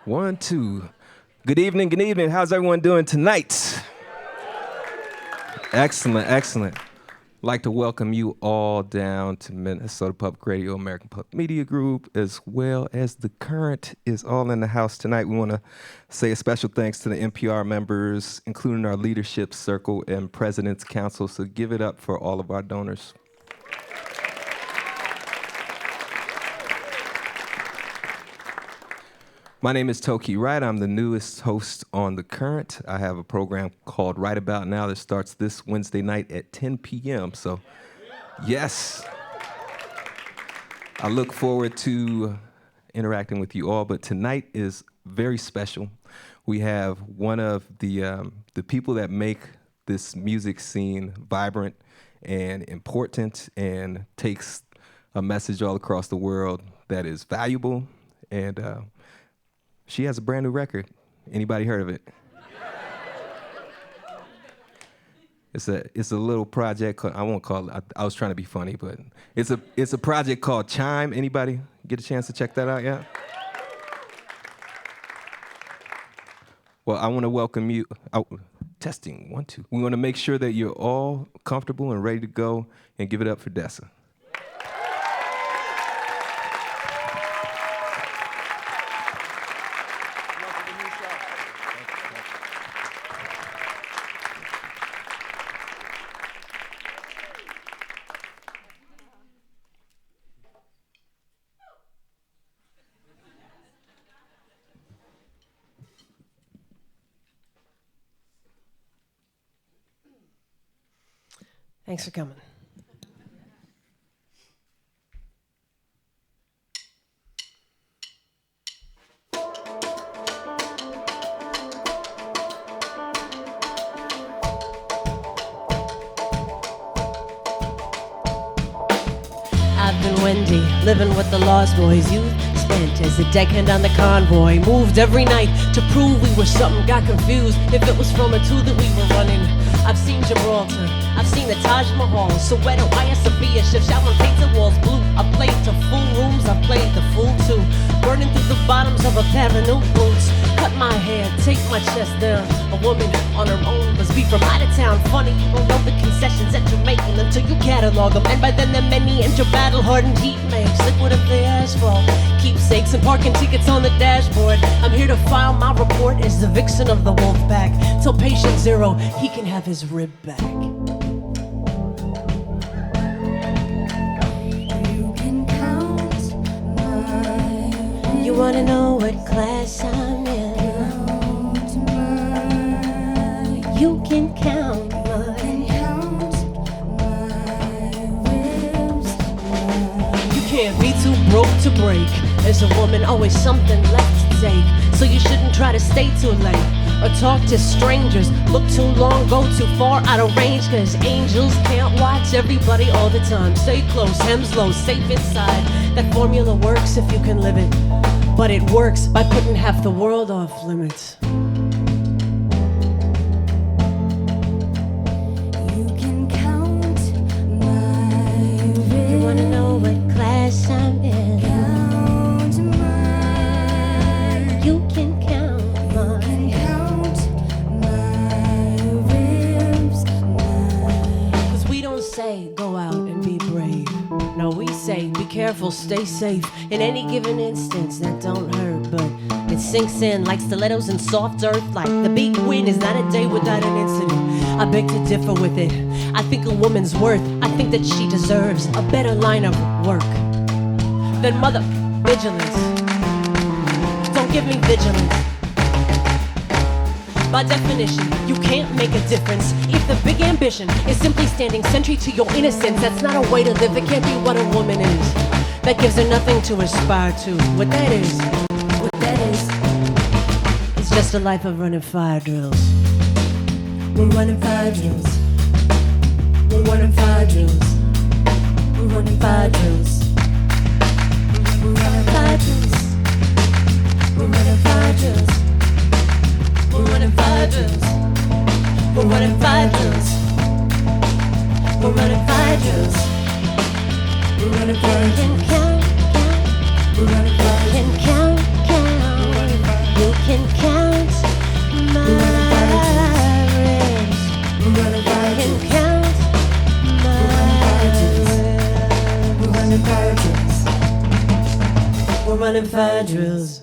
1, 2. Good evening, good evening. How's everyone doing tonight? Excellent, excellent. I'd like to welcome you all down to Minnesota Public Radio, American Public Media Group, as well as The Current is all in the house tonight. We want to say a special thanks to the NPR members, including our leadership circle and President's Council, so give it up for all of our donors. My name is Toki Wright. I'm the newest host on The Current. I have a program called Right About Now that starts this Wednesday night at 10 p.m. So, yes, I look forward to interacting with you all, but tonight is very special. We have one of the people that make this music scene vibrant and important and takes a message all across the world that is valuable, and she has a brand new record. Anybody heard of it? It's a little project called, I won't call it, I was trying to be funny, but it's a project called Chime. Anybody get a chance to check that out yet? Well, I want to welcome you. Testing, 1, 2. We want to make sure that you're all comfortable and ready to go, and give it up for Dessa. Thanks for coming. I've been Wendy, living with the Lost Boys. Youth spent as a deckhand on the convoy. Moved every night to prove we were something. Got confused if it was from a two that we were running. I've seen Gibraltar, I've seen the Taj Mahal, Soweto, Hagia Sophia, shift shower, painted walls blue. I played to full rooms, I played the fool too. Burning through the bottoms of a pair of new boots. Cut my hair, take my chest down. A woman on her own must be from out of town. Funny, you don't know the concessions that you're making until you catalog them. And by then they're many enter battle-hardened heat makes. Liquid of the asphalt, keepsakes and parking tickets on the dashboard. I'm here to file my report as the vixen of the wolf pack. Till patient zero, he can have his rib back. You wanna know what class I'm in? You can count mine. You can't be too broke to break. As a woman, always something left to take. So you shouldn't try to stay too late or talk to strangers. Look too long, go too far out of range, cause angels can't watch everybody all the time. Stay close, hems low, safe inside. That formula works if you can live it, but it works by putting half the world off limits. You can count my ribs. You wanna know what class I'm in? Count mine. You can count mine. Count my ribs. Cause we don't say go out and be brave. No, we say be careful, stay safe. In any given instance, that don't hurt, but it sinks in like stilettos in soft earth. Like the big win is not a day without an incident. I beg to differ with it. I think a woman's worth, I think that she deserves a better line of work than mother vigilance. Don't give me vigilance. By definition, you can't make a difference if the big ambition is simply standing sentry to your innocence. That's not a way to live, it can't be what a woman is. That gives her nothing to aspire to. What that is, it's just a life of running fire drills. We're running fire drills. We're running fire drills. We're running fire drills. We're running fire drills. We're running fire drills. We're running fire drills. We're running fire drills. We're running fire drills. We're running fire drills. We're running fire drills. We're running fire drills. running fire drills.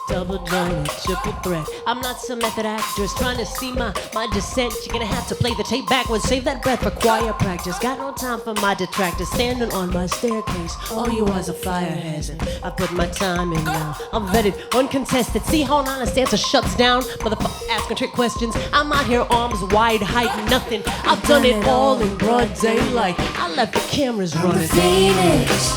Double jointed, triple threat. I'm not some method actress trying to see my descent. You're gonna have to play the tape backwards, save that breath for choir practice. Got no time for my detractors standing on my staircase. All you are is a fire hazard. I put my time in now. I'm vetted, uncontested. See how an honest answer shuts down? Motherfucker asking trick questions. I'm out here arms wide, hiding nothing. I've done it all in broad daylight. I left the cameras running. The Phoenix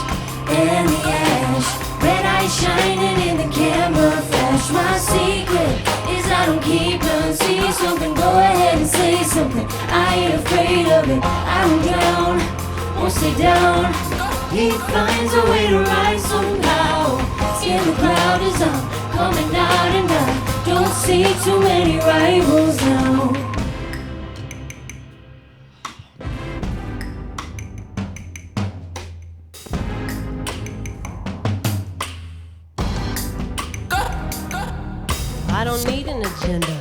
and the ash. Red eyes shining in the camera flash. My secret is I don't keep none. See something, go ahead and say something. I ain't afraid of it. I won't drown, won't stay down. He finds a way to rise somehow. Scared the crowd is up, coming out and out. Don't see too many rivals now. I don't need an agenda.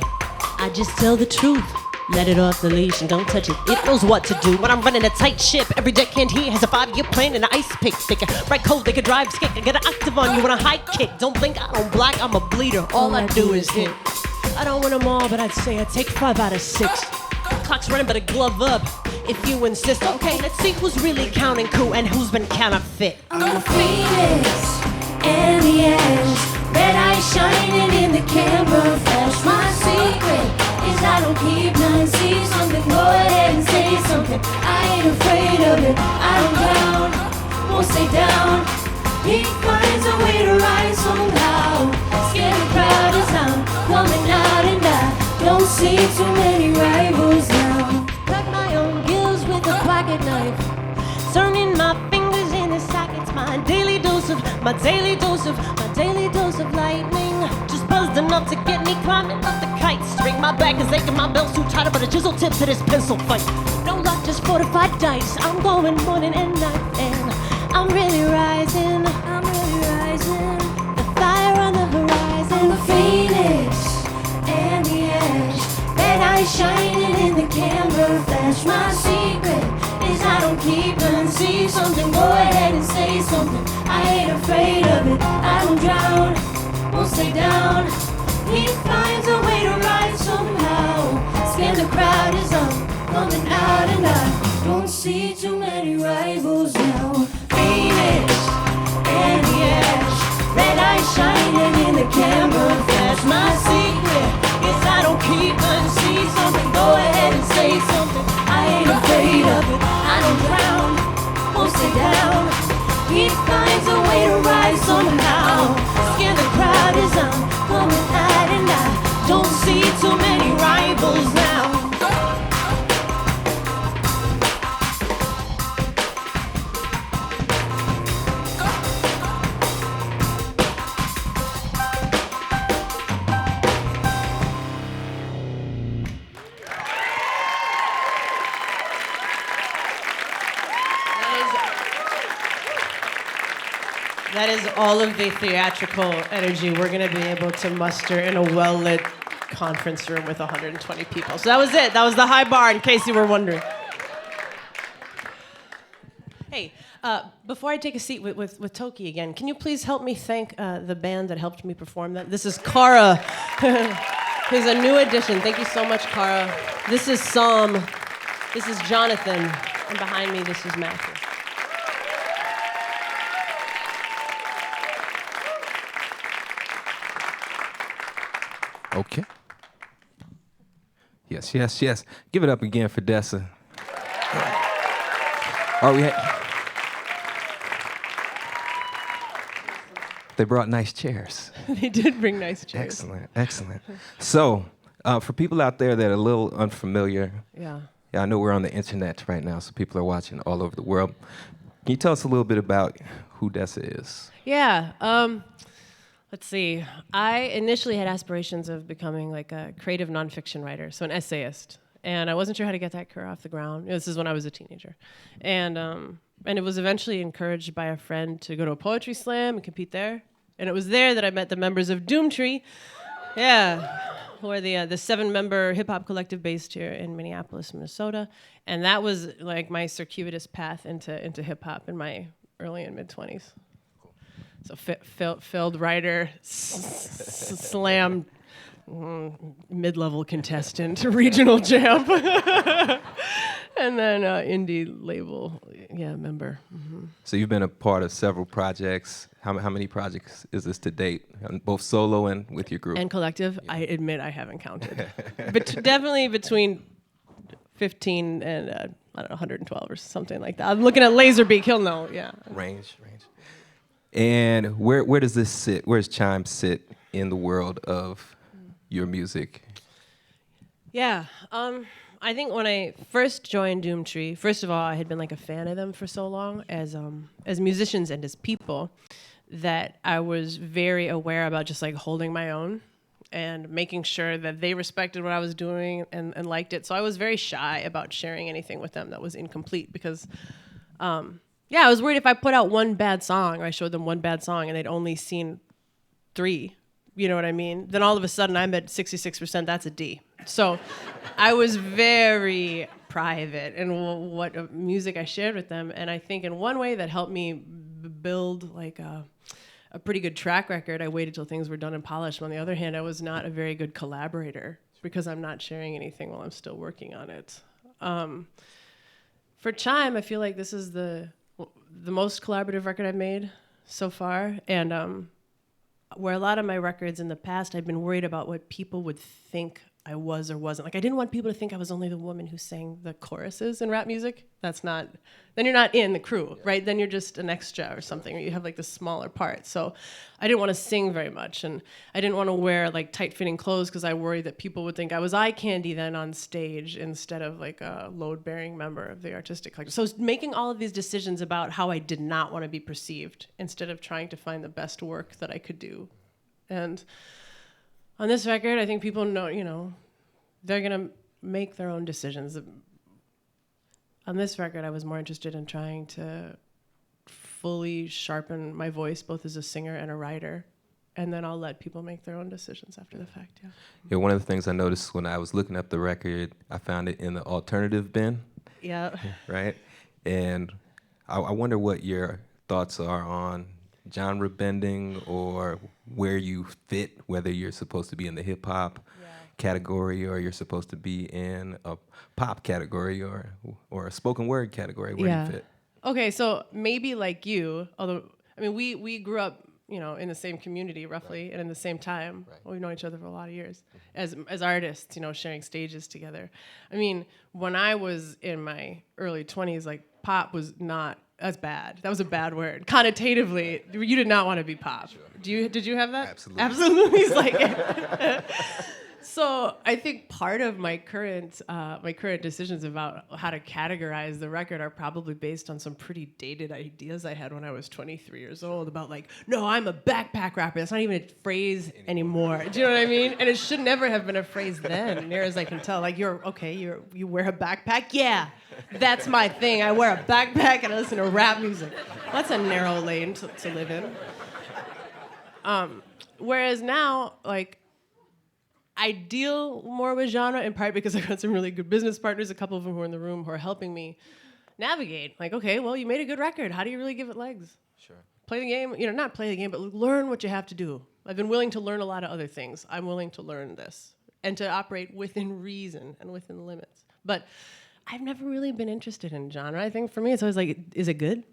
I just tell the truth. Let it off the leash and don't touch it. It knows what to do. When I'm running a tight ship, every deckhand here has a 5-year plan and an ice pick. They can write code, they can drive stick. I get an octave on you when I high kick. Don't blink, I don't black, I'm a bleeder. All I do is hit. I don't win them all, but I'd say I take 5 out of 6. Clock's running, better glove up if you insist. Okay, let's see who's really counting coup and who's been counterfeit. I'm the Phoenix and the ash. Red eyes shining in the camera flash. My secret is I don't keep none. See something, go ahead and say something. I ain't afraid of it. I don't drown, won't stay down. He finds a way to rise somehow. Scared the crowd is out, coming out and out. Don't see too many rivals now. Cut my own gills with a pocket knife. Turning my fingers into sockets. My daily dose of lightning. Just buzzed enough to get me climbing up the kite string. My back is aching, my belt's too tight, but a chisel tip to this pencil fight. No luck, just fortified dice. I'm going morning and night, and I'm really rising. The fire on the horizon. I'm the Phoenix and the ash. Red eyes shining in the camera flash. My secret is I don't keep none. See something, go ahead and say something. I ain't afraid of it. I don't drown, won't stay down. He finds a way to rise somehow. Scared the crowd is up, coming out and out. Don't see too many rivals now. Phoenix and the ash. Red eyes shining in the camera flash. My secret is I don't keep none. See something, go ahead and say something. I ain't afraid of it. I don't drown, won't stay down. He finds a way to rise somehow. Scared the crowd is out, coming out and out. Don't see too many rivals now. That is all of the theatrical energy we're going to be able to muster in a well-lit conference room with 120 people. So that was it. That was the high bar, in case you were wondering. Hey, before I take a seat with Toki again, can you please help me thank the band that helped me perform that? This is Kara, who's a new addition. Thank you so much, Kara. This is Sam. This is Jonathan. And behind me, this is Matthew. Okay. Yes, yes, yes. Give it up again for Dessa. All right, they brought nice chairs. They did bring nice chairs. Excellent, excellent. So, for people out there that are a little unfamiliar, Yeah, I know we're on the internet right now, so people are watching all over the world. Can you tell us a little bit about who Dessa is? Yeah. Let's see. I initially had aspirations of becoming like a creative nonfiction writer, so an essayist. And I wasn't sure how to get that career off the ground. This is when I was a teenager. And it was eventually encouraged by a friend to go to a poetry slam and compete there. And it was there that I met the members of Doomtree. Yeah. Who are the 7-member hip-hop collective based here in Minneapolis, Minnesota. And that was like my circuitous path into hip-hop in my early and mid-20s. So failed writer, slam, mid-level contestant, regional champ, and then indie label, member. Mm-hmm. So you've been a part of several projects. How many projects is this to date, both solo and with your group? And collective, yeah. I admit I haven't counted. But definitely between 15 and, 112 or something like that. I'm looking at Lazerbeak, he'll know, yeah. Range. And where does this sit? Where does Chime sit in the world of your music? Yeah, I think when I first joined Doomtree, first of all, I had been like a fan of them for so long as musicians and as people that I was very aware about just like holding my own and making sure that they respected what I was doing and liked it. So I was very shy about sharing anything with them that was incomplete because I was worried if I put out one bad song or I showed them one bad song and they'd only seen 3, you know what I mean? Then all of a sudden I'm at 66%, that's a D. So I was very private in what music I shared with them. And I think in one way that helped me build like a pretty good track record, I waited till things were done and polished. But on the other hand, I was not a very good collaborator because I'm not sharing anything while I'm still working on it. For Chime, I feel like this is the most collaborative record I've made so far, and where a lot of my records in the past, I've been worried about what people would think I was or wasn't. Like, I didn't want people to think I was only the woman who sang the choruses in rap music. Then you're not in the crew, right? Then you're just an extra or something, or you have like the smaller part. So I didn't want to sing very much, and I didn't want to wear like tight-fitting clothes because I worried that people would think I was eye candy then on stage instead of like a load-bearing member of the artistic collective. So I was making all of these decisions about how I did not want to be perceived instead of trying to find the best work that I could do. And on this record, I think people know, they're going to make their own decisions. On this record, I was more interested in trying to fully sharpen my voice, both as a singer and a writer, and then I'll let people make their own decisions after the fact, yeah. Yeah, one of the things I noticed when I was looking up the record, I found it in the alternative bin. Yeah. Right? And I wonder what your thoughts are on genre bending or where you fit, whether you're supposed to be in the hip-hop category or you're supposed to be in a pop category or a spoken word category. Where do you fit? Okay, so maybe like you, although, I mean, we grew up, in the same community roughly and in the same time. Right. We've known each other for a lot of years as artists, sharing stages together. I mean, when I was in my early 20s, like pop was not as bad. That was a bad word. Connotatively, you did not want to be pop. Sure. Did you have that? Absolutely. It's like So I think part of my current decisions about how to categorize the record are probably based on some pretty dated ideas I had when I was 23 years old about like, no, I'm a backpack rapper. That's not even a phrase anymore. Do you know what I mean? And it should never have been a phrase then, near as I can tell. Like, you wear a backpack? Yeah, that's my thing. I wear a backpack and I listen to rap music. That's a narrow lane to live in. Whereas now, like, I deal more with genre in part because I've got some really good business partners, a couple of them who are in the room who are helping me navigate. Like, okay, well, you made a good record. How do you really give it legs? Sure. Play the game, not play the game, but learn what you have to do. I've been willing to learn a lot of other things. I'm willing to learn this and to operate within reason and within limits. But I've never really been interested in genre. I think for me, it's always like, is it good?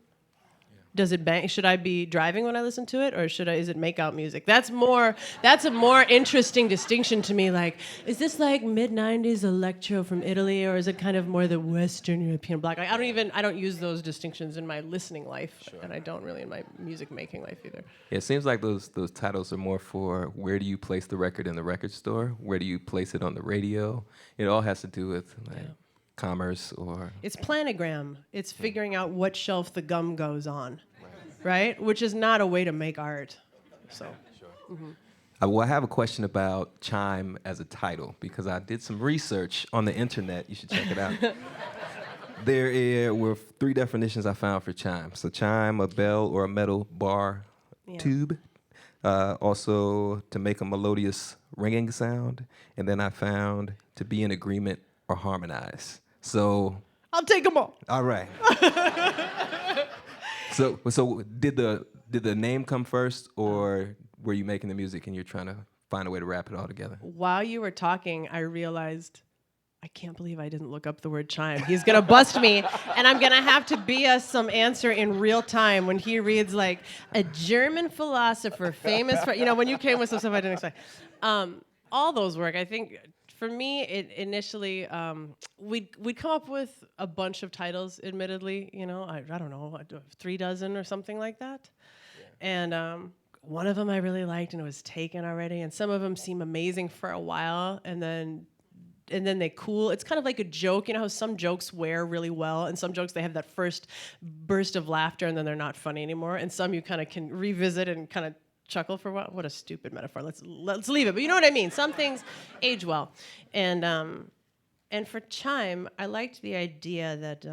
Does it bang? Should I be driving when I listen to it, or is it make-out music? That's a more interesting distinction to me. Like, is this like mid-90s electro from Italy, or is it kind of more the Western European black? Like, I don't use those distinctions in my listening life, and I don't really in my music-making life either. Yeah, it seems like those titles are more for where do you place the record in the record store? Where do you place it on the radio? It all has to do with commerce or... It's planogram. It's figuring out what shelf the gum goes on, right? Which is not a way to make art. So, Well, I have a question about Chime as a title because I did some research on the internet. You should check it out. There were 3 definitions I found for chime. So chime, a bell or a metal bar tube. Also to make a melodious ringing sound. And then I found to be in agreement or harmonize. So I'll take them all. all right. So did the name come first, or were you making the music and you're trying to find a way to wrap it all together? While you were talking, I realized I can't believe I didn't look up the word chime. He's gonna bust me, and I'm gonna have to be us some answer in real time when he reads like a German philosopher famous for, when you came with some stuff I didn't expect. All those work. I think for me, it initially we'd come up with a bunch of titles. Admittedly, I don't know, 3 dozen or something like that, and one of them I really liked and it was taken already, and some of them seem amazing for a while, and then they cool. It's kind of like a joke. You know how some jokes wear really well, and some jokes they have that first burst of laughter, and then they're not funny anymore. And some you kind of can revisit and kind of chuckle for a while. What a stupid metaphor. Let's leave it. But you know what I mean. Some things age well, and for chime, I liked the idea that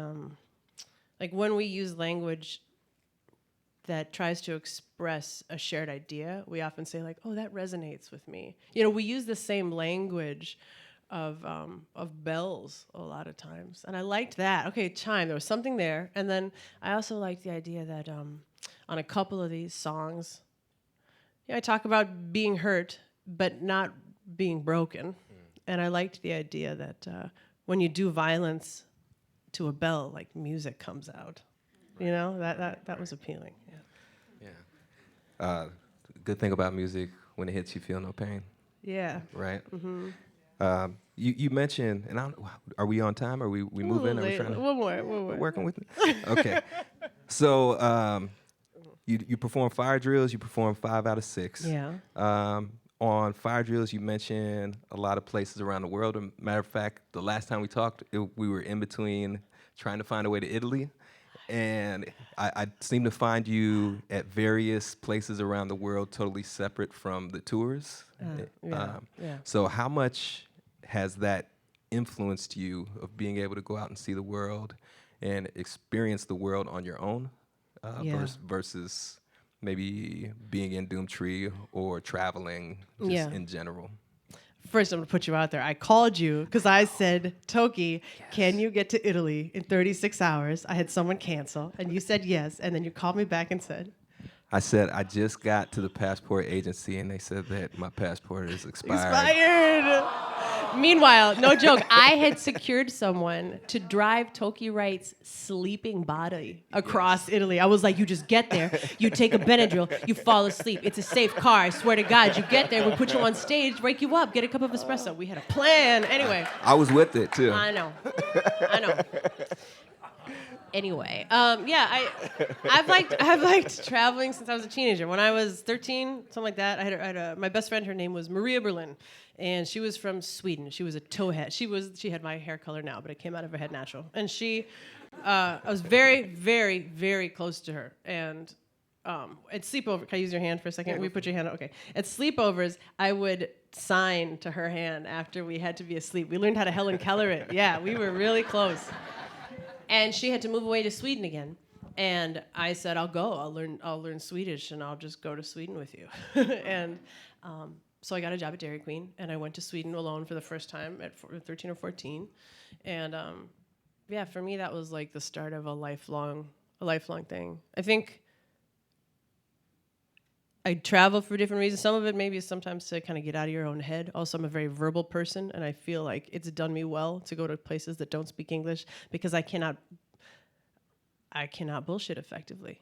like when we use language that tries to express a shared idea, we often say like, "Oh, that resonates with me." We use the same language of bells a lot of times, and I liked that. Okay, chime. There was something there, and then I also liked the idea that on a couple of these songs, I talk about being hurt but not being broken, and I liked the idea that when you do violence to a bell, like music comes out. That was appealing. Yeah. Good thing about music, when it hits, you feel no pain. Yeah. Right. Mm-hmm. You mentioned, and are we on time? Are we moving? Are we trying to? One more. Working with it. Okay. So you perform fire drills. You perform 5 out of 6. Yeah. On fire drills, you mentioned a lot of places around the world. As a matter of fact, the last time we talked, we were in between trying to find a way to Italy. And I seem to find you at various places around the world totally separate from the tours. Yeah. So how much has that influenced you of being able to go out and see the world and experience the world on your own versus maybe being in Doomtree or traveling just in general? First, I'm going to put you out there. I called you because I said, Toki, can you get to Italy in 36 hours? I had someone cancel, and you said yes, and then you called me back and said? I said, I just got to the passport agency, and they said that my passport is expired. Meanwhile, no joke, I had secured someone to drive Toki Wright's sleeping body across Italy. I was like, you just get there, you take a Benadryl, you fall asleep. It's a safe car, I swear to God. You get there, we put you on stage, wake you up, get a cup of espresso. We had a plan. Anyway. I was with it, too. I know. Anyway, I've liked traveling since I was a teenager. When I was 13, something like that, I had my best friend. Her name was Maria Berlin, and she was from Sweden. She was a towhead. She had my hair color now, but it came out of her head natural. And I was very, very, very close to her. And at sleepover, can I use your hand for a second? Yeah, we put your hand up. Okay. At sleepovers, I would sign to her hand after we had to be asleep. We learned how to Helen Keller it. Yeah, we were really close. And she had to move away to Sweden again. And I said, I'll go. I'll learn Swedish, and I'll just go to Sweden with you. And so I got a job at Dairy Queen, and I went to Sweden alone for the first time at 13 or 14. And for me, that was like the start of a lifelong thing. I think I travel for different reasons. Some of it maybe is sometimes to kind of get out of your own head. Also, I'm a very verbal person, and I feel like it's done me well to go to places that don't speak English because I cannot bullshit effectively,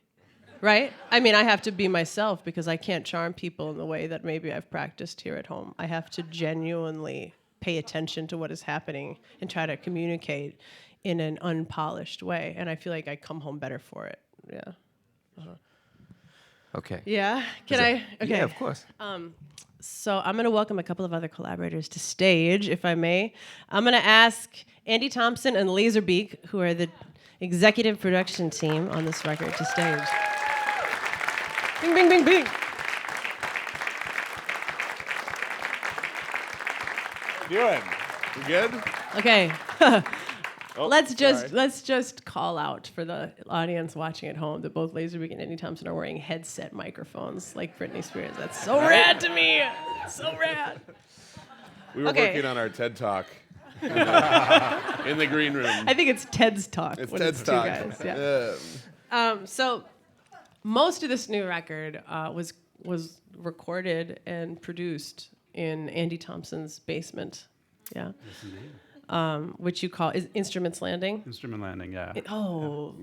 right? I mean, I have to be myself because I can't charm people in the way that maybe I've practiced here at home. I have to genuinely pay attention to what is happening and try to communicate in an unpolished way, and I feel like I come home better for it. Yeah. Uh-huh. Okay. Yeah? Can I? Okay. Yeah, of course. So I'm going to welcome a couple of other collaborators to stage, if I may. I'm going to ask Andy Thompson and Lazerbeak, who are the executive production team on this record, to stage. Bing, bing, bing, bing. doing? You good? Okay. Oh, let's sorry. just call out for the audience watching at home that both Lazerbeak and Andy Thompson are wearing headset microphones like Britney Spears. That's so rad to me. So rad. We were Okay. working on our TED Talk in the green room. I think it's Ted's Talk. It's when TED's two Talk. guys, yeah. So most of this new record was recorded and produced in Andy Thompson's basement. Yeah. Yes, indeed. Which you call is Instruments Landing. Instrument landing, yeah. Oh.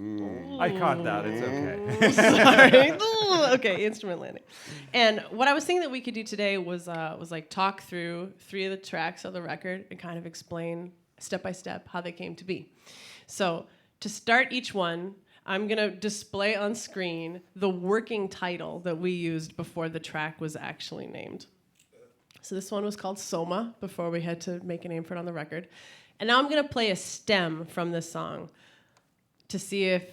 I caught that. It's okay. Sorry. Okay, Instrument Landing. And what I was thinking that we could do today was like talk through 3 of the tracks of the record and kind of explain step by step how they came to be. So to start each one, I'm going to display on screen the working title that we used before the track was actually named. So this one was called Soma before we had to make a name for it on the record. And now I'm going to play a stem from this song to see if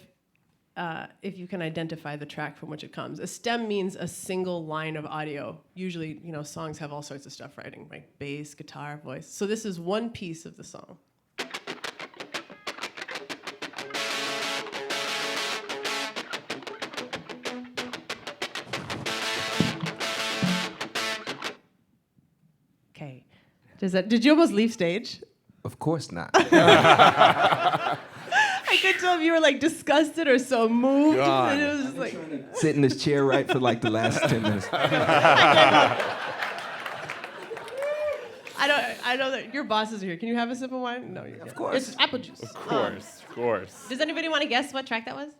you can identify the track from which it comes. A stem means a single line of audio. Usually, songs have all sorts of stuff writing, like bass, guitar, voice. So this is one piece of the song. Okay. Did you almost leave stage? Of course not. I could tell if you were like disgusted or so moved. God. And it was just like Sit in this chair right for like the last 10 minutes. I know that your bosses are here. Can you have a sip of wine? No, of course. It's apple juice. Of course. Does anybody want to guess what track that was?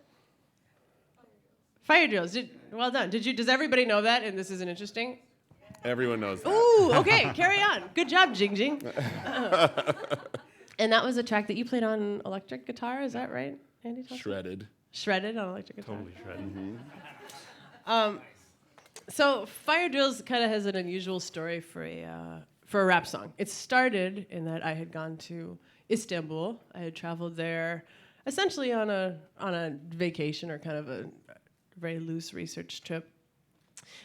Fire drills. Well done. Does everybody know that? And this isn't interesting. Everyone knows that. Ooh, okay, carry on. Good job, Jing Jing. And that was a track that you played on electric guitar, is that right, Andy Thompson? Shredded on electric guitar. Totally shredded. So Fire Drills kind of has an unusual story for a rap song. It started in that I had gone to Istanbul. I had traveled there essentially on a vacation or kind of a very loose research trip.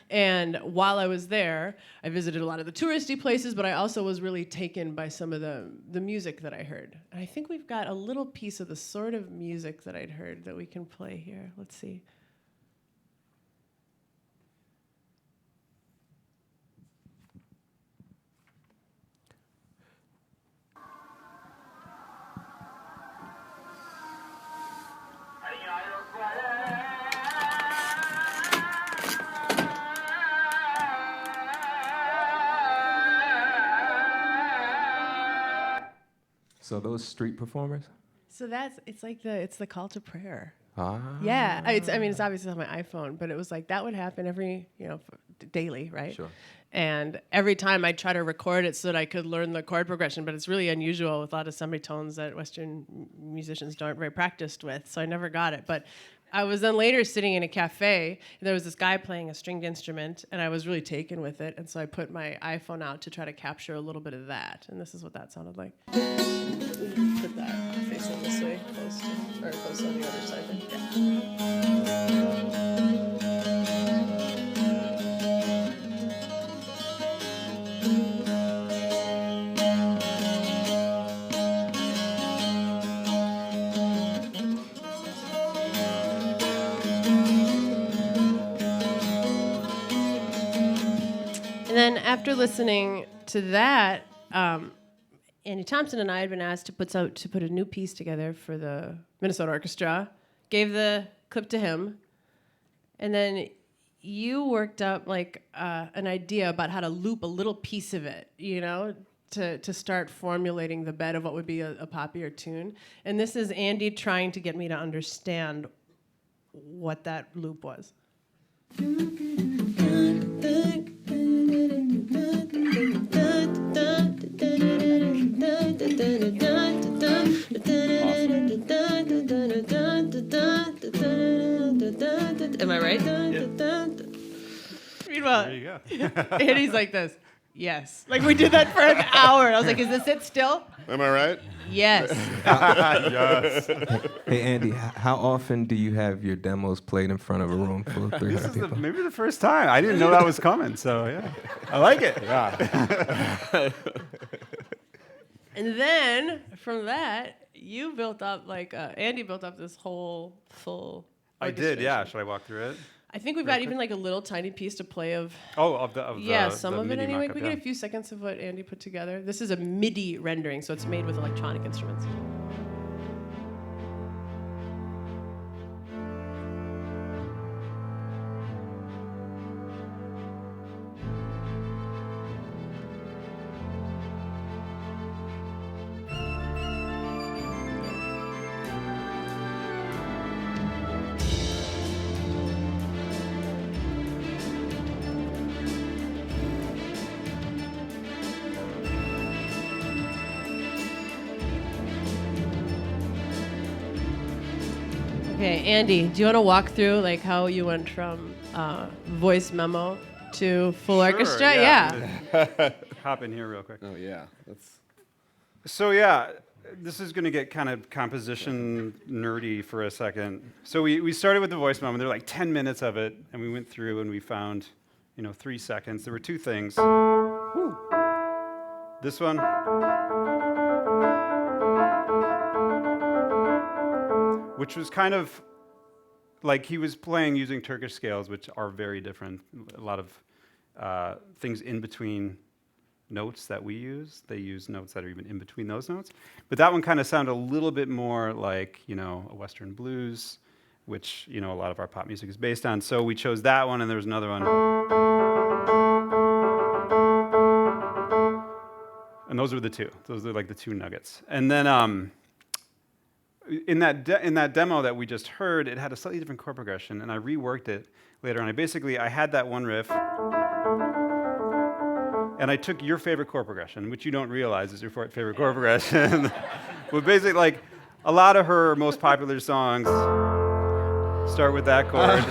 And while I was there, I visited a lot of the touristy places, but I also was really taken by some of the music that I heard. And I think we've got a little piece of the sort of music that I'd heard that we can play here. Let's see. So those street performers? So it's the call to prayer. Ah. Yeah, it's obviously on my iPhone, but it was like that would happen every, daily, right? Sure. And every time I try to record it so that I could learn the chord progression, but it's really unusual with a lot of semitones that Western musicians aren't very practiced with, so I never got it. But I was then later sitting in a cafe, and there was this guy playing a stringed instrument, and I was really taken with it, and so I put my iPhone out to try to capture a little bit of that, and this is what that sounded like. Put that facing this way, close on the other side then. Yeah. And then after listening to that, Andy Thompson and I had been asked to put a new piece together for the Minnesota Orchestra. Gave the clip to him, and then you worked up like an idea about how to loop a little piece of it, to start formulating the bed of what would be a poppier tune. And this is Andy trying to get me to understand what that loop was. Am I right? Meanwhile, There you go. Andy's like this. Yes. Like we did that for an hour. I was like, is this it still? Am I right? Yes. Yes. Hey, Andy, how often do you have your demos played in front of a room full of 300 This is people? maybe the first time. I didn't know that was coming, so yeah. I like it. Yeah. And then from that, you built up Andy built up this whole full. I did, yeah. orchestration. Should I walk through it? I think we've got even like a little tiny piece to play of. Oh, of the Some the of it MIDI anyway. mock-up, Can we get a few seconds of what Andy put together? This is a MIDI rendering, so it's made with electronic instruments. Okay, Andy, do you want to walk through like how you went from voice memo to full orchestra? Yeah. Hop in here real quick. Oh yeah, that's So yeah, this is going to get kind of composition nerdy for a second. So we started with the voice memo. There were like 10 minutes of it, and we went through and we found, 3 seconds. There were 2 things. Woo. This one. Which was kind of like he was playing using Turkish scales, which are very different. A lot of things in between notes that we use. They use notes that are even in between those notes. But that one kind of sounded a little bit more like, a Western blues, which, a lot of our pop music is based on. So we chose that one, and there was another one. And those were the 2. Those are like the 2 nuggets. And then in that demo that we just heard, it had a slightly different chord progression, and I reworked it later on. I had that one riff, and I took your favorite chord progression, which you don't realize is your favorite chord progression. But basically, like, a lot of her most popular songs start with that chord,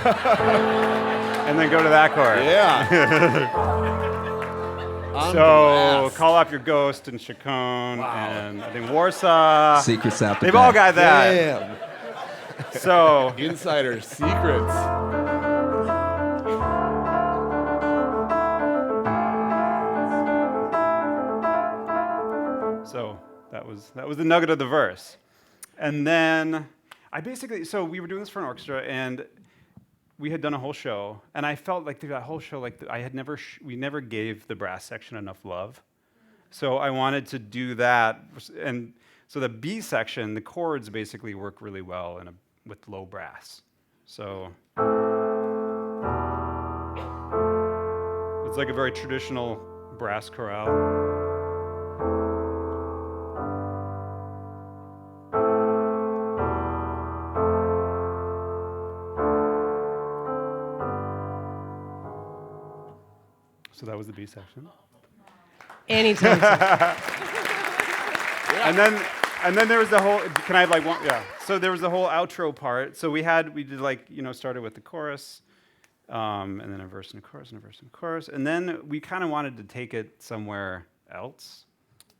and then go to that chord. yeah. So, Call Off Your Ghost and Chacon, and I think Warsaw. Secrets out the They've back. all got that. Damn. So, Insider secrets. So that was the nugget of the verse. And then so we were doing this for an orchestra, and we had done a whole show, and I felt like through that whole show, like we never gave the brass section enough love. So I wanted to do that, and so the B section, the chords basically work really well with low brass. So it's like a very traditional brass chorale. So that was the B section. Andy Thompson. And then there was the whole. Can I have like one? Yeah. So there was the whole outro part. So we did like started with the chorus, and then a verse and a chorus and a verse and a chorus, and then we kind of wanted to take it somewhere else,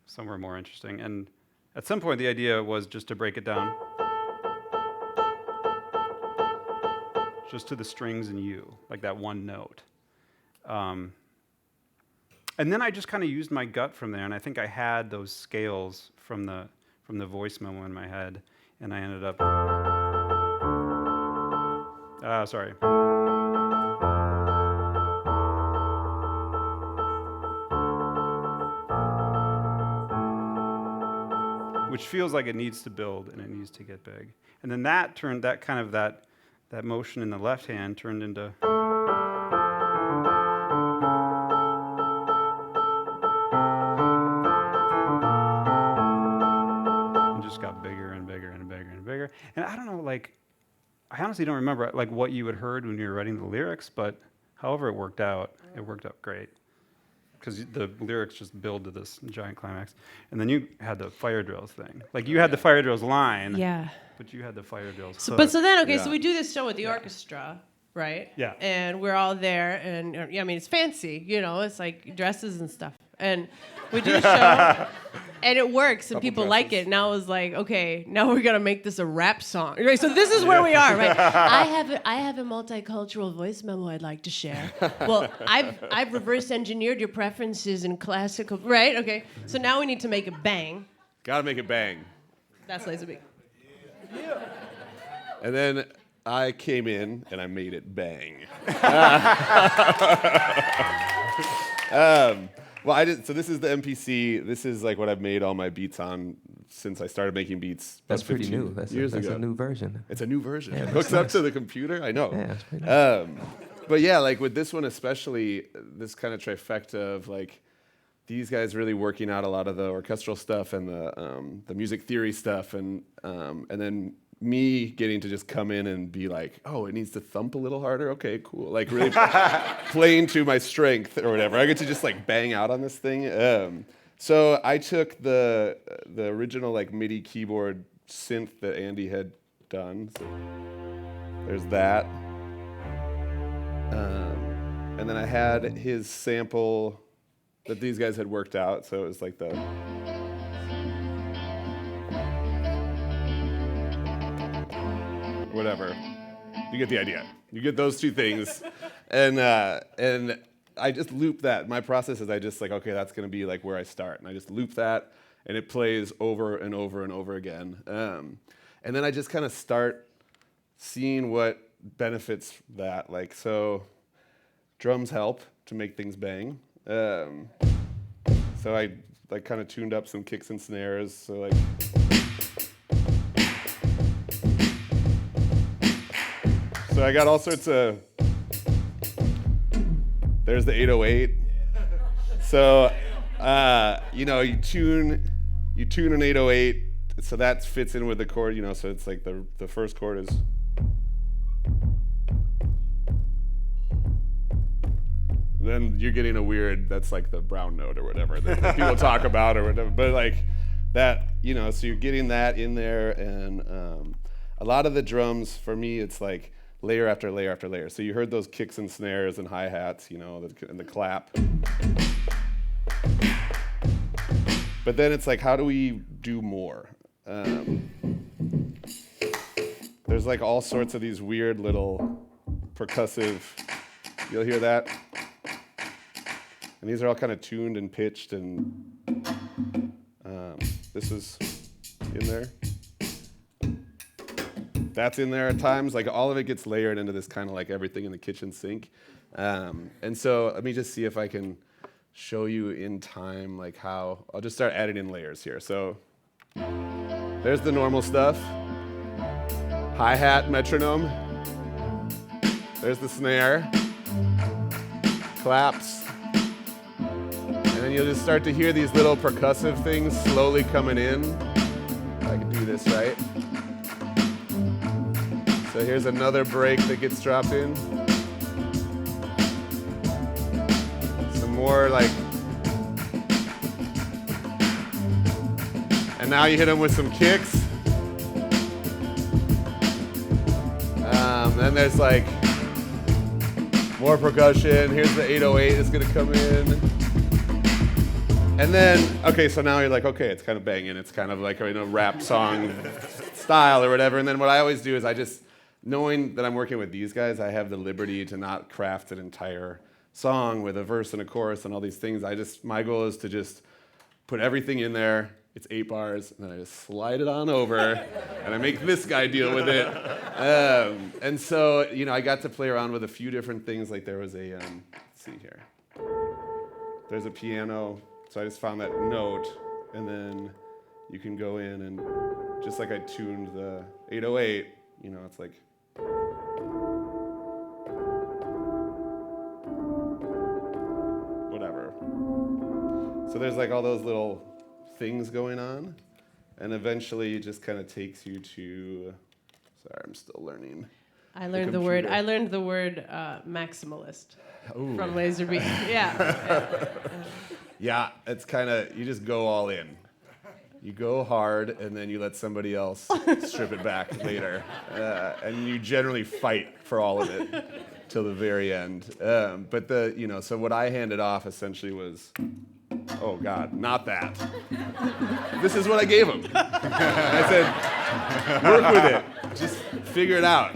somewhere more interesting. And at some point, the idea was just to break it down, just to the strings and U, like that one note. And then I just kind of used my gut from there, and I think I had those scales from the voice memo in my head, and I ended up. Sorry. Which feels like it needs to build and it needs to get big, and then that motion in the left hand turned into. And I don't know, I honestly don't remember what you had heard when you were writing the lyrics, but however it worked out great. Because the lyrics just build to this giant climax. And then you had the fire drills thing. You had the fire drills line, Yeah. but you had the fire drills So, hook. but so then, Yeah. so we do this show with the orchestra, right? Yeah. And we're all there, and it's fancy, it's like dresses and stuff. And we do the show, and it works, and Couple people like dresses. it. Now it's like, okay, now we're gonna make this a rap song. Right, so this is where we are, right? I have a multicultural voice memo I'd like to share. Well, I've reverse engineered your preferences in classical, right? Okay. So now we need to make it bang. Gotta make it bang. That's Lazerbeak. And then I came in and I made it bang. Well, I did. So this is the MPC. This is like what I've made all my beats on since I started making beats. That's about pretty 15 new. That's years that's ago. a new version. It's a new version. Yeah, It that's hooks up nice. to the computer. I know. Yeah, that's pretty nice. But yeah, like with this one especially, this kind of trifecta of like these guys really working out a lot of the orchestral stuff and the music theory stuff, and then me getting to just come in and be like, oh, it needs to thump a little harder. Okay, cool. Like really playing to my strength or whatever. I get to just like bang out on this thing. So I took the original like MIDI keyboard synth that Andy had done. So there's that. And then I had his sample that these guys had worked out. So it was like the... whatever. You get the idea. You get those two things. And I just loop that. My process is I just like, okay, that's going to be like where I start. And I just loop that, and it plays over and over and over again. And then I just kind of start seeing what benefits that. Like, so drums help to make things bang. So I like kind of tuned up some kicks and snares. So like... So I got all sorts of, there's the 808. So, you tune an 808, so that fits in with the chord, so it's like the first chord is. Then you're getting a weird, that's like the brown note or whatever that people talk about or whatever. But like that, so you're getting that in there, and a lot of the drums, for me, it's like, layer after layer after layer. So you heard those kicks and snares and hi-hats, and the clap. But then it's like, how do we do more? There's like all sorts of these weird little percussive, you'll hear that? And these are all kind of tuned and pitched, and this is in there. That's in there at times. Like all of it gets layered into this kind of like everything in the kitchen sink. And so let me just see if I can show you in time like how, I'll just start adding in layers here. So there's the normal stuff. Hi-hat, metronome. There's the snare. Claps. And then you'll just start to hear these little percussive things slowly coming in. If I can do this right. So here's another break that gets dropped in. Some more like, and now you hit them with some kicks. Then there's like more percussion. Here's the 808 that's gonna come in. And then, okay, so now you're like, okay, it's kind of banging. It's kind of like a rap song style or whatever. And then what I always do is I just, knowing that I'm working with these guys, I have the liberty to not craft an entire song with a verse and a chorus and all these things. My goal is to just put everything in there. It's 8 bars, and then I just slide it on over, and I make this guy deal with it. And so, I got to play around with a few different things. Like there was a, let's see here. There's a piano, so I just found that note, and then you can go in and just like I tuned the 808, it's like. Whatever. So there's like all those little things going on, and eventually it just kind of takes you to, sorry, I'm still learning. I learned the word maximalist from Lazerbeak. Yeah. Yeah, it's kind of, you just go all in. You go hard, and then you let somebody else strip it back later. And you generally fight for all of it till the very end. But so what I handed off essentially was, oh God, not that. This is what I gave him. I said, work with it. Just figure it out.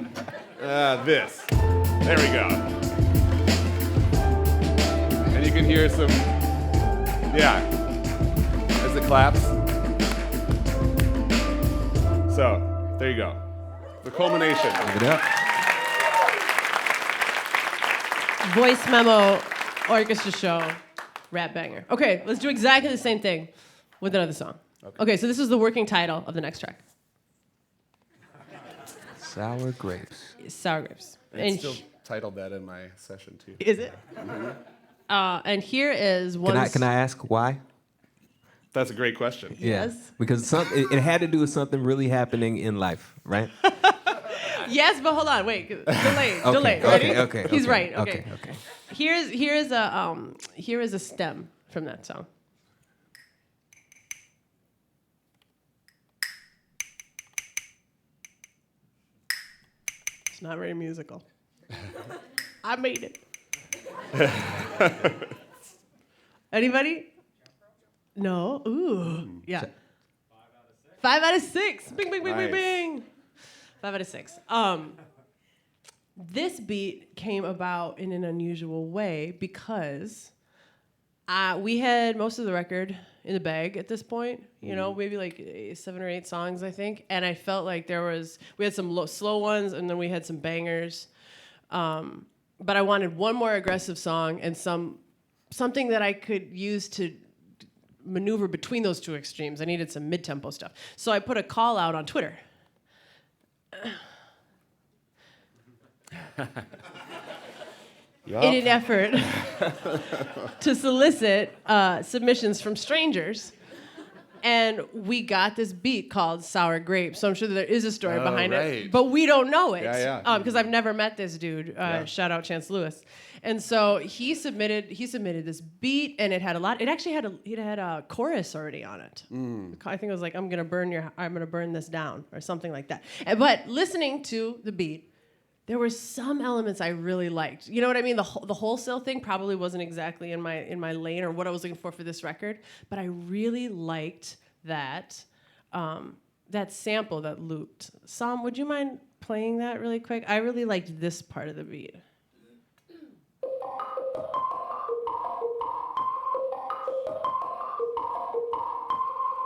This. There we go. And you can hear some, yeah. There's the claps. So there you go. The culmination. Give it up. Voice memo, orchestra show, rap banger. Okay, let's do exactly the same thing with another song. Okay, so this is the working title of the next track. Sour grapes. Sour grapes. It's still titled that in my session too. Is it? And here is one. Can I ask why? That's a great question. Yes. Yeah, because it had to do with something really happening in life, right? Yes, but hold on, wait. Delayed. Okay, Delayed. Ready? okay, He's okay, right. Okay. okay. Here is a stem from that song. It's not very musical. I made it. Anybody? No. Ooh. Yeah. 5 out of 6. Bing, bing, bing, bing, Nice. bing. 5 out of 6. This beat came about in an unusual way because we had most of the record in the bag at this point. You know, maybe like 7 or 8 songs, I think. And I felt like we had some slow ones, and then we had some bangers. But I wanted one more aggressive song and something that I could use to maneuver between those two extremes. I needed some mid-tempo stuff. So I put a call out on Twitter. In an effort to solicit submissions from strangers. And we got this beat called Sour Grapes. So I'm sure that there is a story behind right. it. But we don't know it. Yeah. Because I've never met this dude. Shout out Chance Lewis. And so he submitted this beat, and it actually had a chorus already on it. I think it was like, I'm gonna burn this down, or something like that. But listening to the beat, there were some elements I really liked. You know what I mean? The wholesale thing probably wasn't exactly in my lane or what I was looking for this record, but I really liked that sample that looped. Sam, would you mind playing that really quick? I really liked this part of the beat.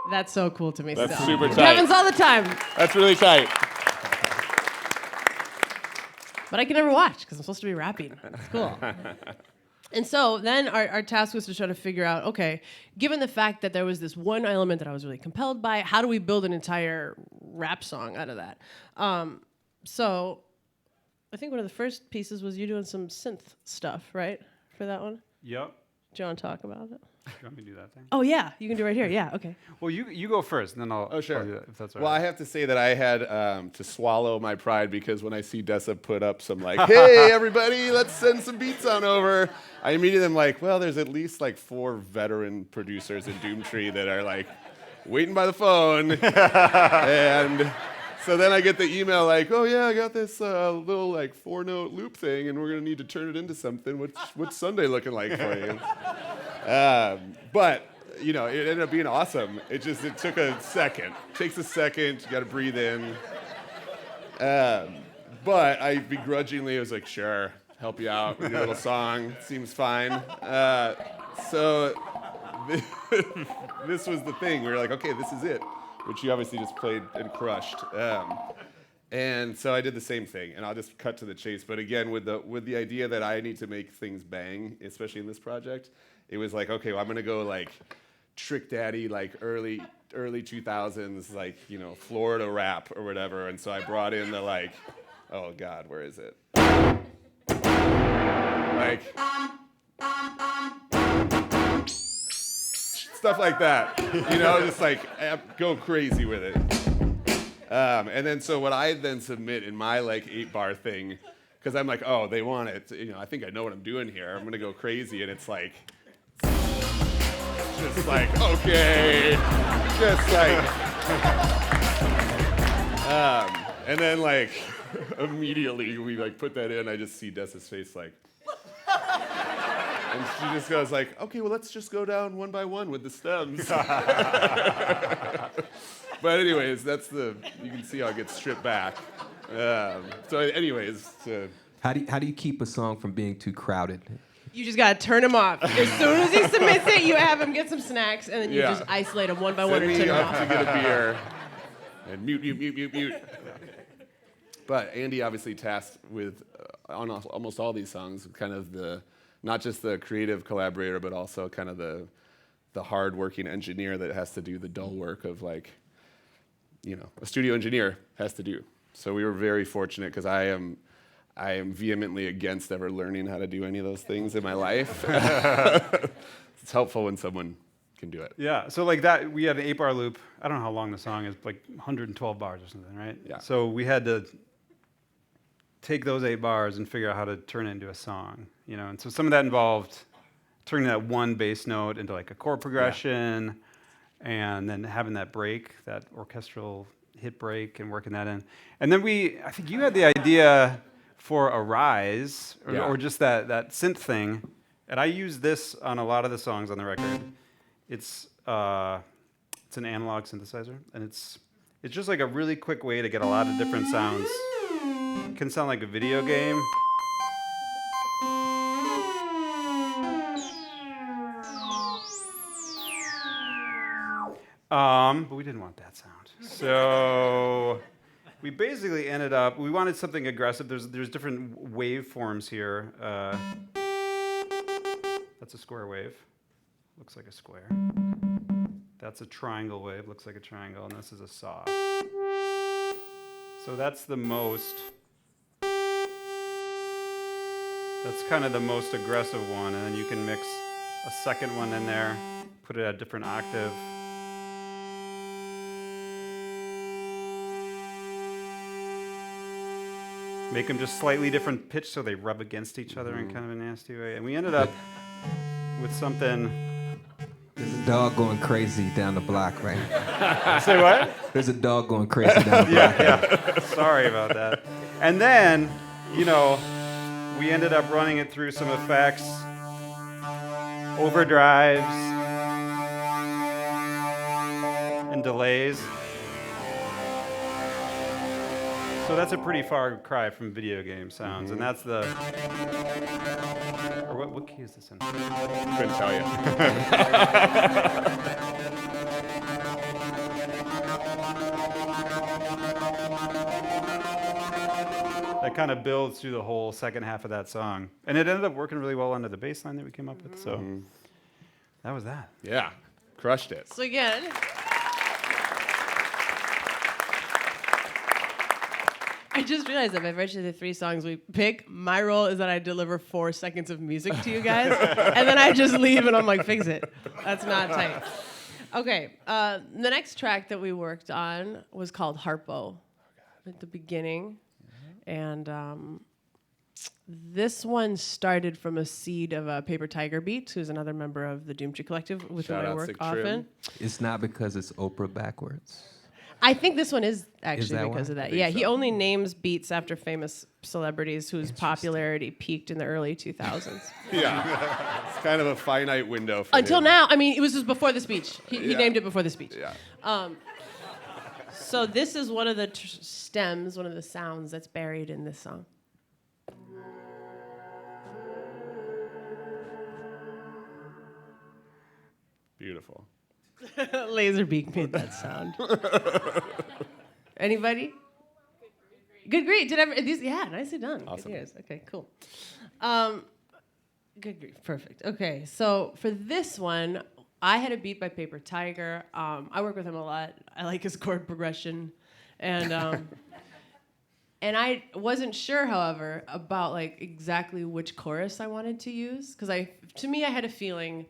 That's so cool to me. That's still. super It tight. happens all the time. That's really tight. But I can never watch because I'm supposed to be rapping. It's cool. And so then our task was to try to figure out, okay, given the fact that there was this one element that I was really compelled by, how do we build an entire rap song out of that? So I think one of the first pieces was you doing some synth stuff, right, for that one? Yep. Do you want to talk about it? Do you want me to do that thing? Oh, yeah, you can do it right here. Yeah, okay. Well, you go first, and then I'll. Oh, sure. I'll do that, if that's all Well, right. I have to say that I had to swallow my pride because when I see Dessa put up some like, hey, everybody, let's send some beats on over, I immediately am like, well, there's at least like 4 veteran producers in Doomtree that are like waiting by the phone. And so then I get the email like, oh, yeah, I got this little like 4-note loop thing, and we're going to need to turn it into something. What's Sunday looking like for you? But you know, it ended up being awesome. It took a second. It takes a second. You got to breathe in. But I begrudgingly was like, sure, help you out with your little song. Seems fine. So this was the thing. We were like, okay, this is it, which you obviously just played and crushed. And so I did the same thing, and I'll just cut to the chase. But again, with the idea that I need to make things bang, especially in this project, it was like, okay, well, I'm gonna go like Trick Daddy, like early 2000s, like, you know, Florida rap or whatever. And so I brought in the like, oh God, where is it? Like stuff like that, you know, just like go crazy with it. And then so what I then submit in my like 8-bar thing, because I'm like, oh, they want it. You know, I think I know what I'm doing here. I'm gonna go crazy, and it's like, just like, okay, just like, and then like immediately we like put that in. I just see Dessa's face like, and she just goes like, okay, well let's just go down one by one with the stems. But anyways, you can see how it gets stripped back. So anyways. How do you keep a song from being too crowded? You just gotta turn him off. As soon as he submits it, you have him get some snacks, and then you Yeah. just isolate him one by one Send and me turn him up off. to get a beer. and mute. But Andy obviously tasked with, on almost all these songs, kind of not just the creative collaborator, but also kind of the hard-working engineer that has to do the dull work of a studio engineer has to do. So we were very fortunate because I am vehemently against ever learning how to do any of those things in my life. It's helpful when someone can do it. Yeah, so like that, we had an 8-bar loop. I don't know how long the song is, like 112 bars or something, right? Yeah. So we had to take those 8 bars and figure out how to turn it into a song, And so some of that involved turning that one bass note into like a chord progression, and then having that break, that orchestral hit break, and working that in. And then I think you had the idea for a rise, or just that synth thing, and I use this on a lot of the songs on the record. It's an analog synthesizer, and it's just like a really quick way to get a lot of different sounds. It can sound like a video game. But we didn't want that sound. So we basically ended up, we wanted something aggressive. There's different waveforms here. That's a square wave. Looks like a square. That's a triangle wave. Looks like a triangle. And this is a saw. So that's kind of the most aggressive one. And then you can mix a second one in there, put it at a different octave. Make them just slightly different pitch so they rub against each other in kind of a nasty way. And we ended up with something. There's a dog going crazy down the block, right? Say what? There's a dog going crazy down the block. Yeah. Sorry about that. And then, we ended up running it through some effects, overdrives, and delays. So that's a pretty far cry from video game sounds, and that's the. Or what key is this in? Couldn't tell you. That kind of builds through the whole second half of that song, and it ended up working really well under the bass line that we came up with. So that was that. Yeah, crushed it. So again, I just realized that by virtue of the 3 songs we pick, my role is that I deliver 4 seconds of music to you guys, and then I just leave and I'm like, fix it. That's not tight. Okay, the next track that we worked on was called Harpo at the beginning. And this one started from a seed of a Paper Tiger Beats, who's another member of the Doom Tree Collective with whom I work often. It's not because it's Oprah backwards. I think this one is actually because of that. Yeah, so. he only names beats after famous celebrities whose popularity peaked in the early 2000s. Yeah, it's kind of a finite window for Until him. now, I mean, it was just before the speech. He named it before the speech. Yeah. So this is one of the stems, one of the sounds that's buried in this song. Beautiful. Lazerbeak made that sound. Anybody? Good grief. Nicely done. Awesome. Good ears. Okay, cool. Good grief. Perfect. Okay, so for this one, I had a beat by Paper Tiger. I work with him a lot. I like his chord progression. And and I wasn't sure, however, about exactly which chorus I wanted to use. Because to me, I had a feeling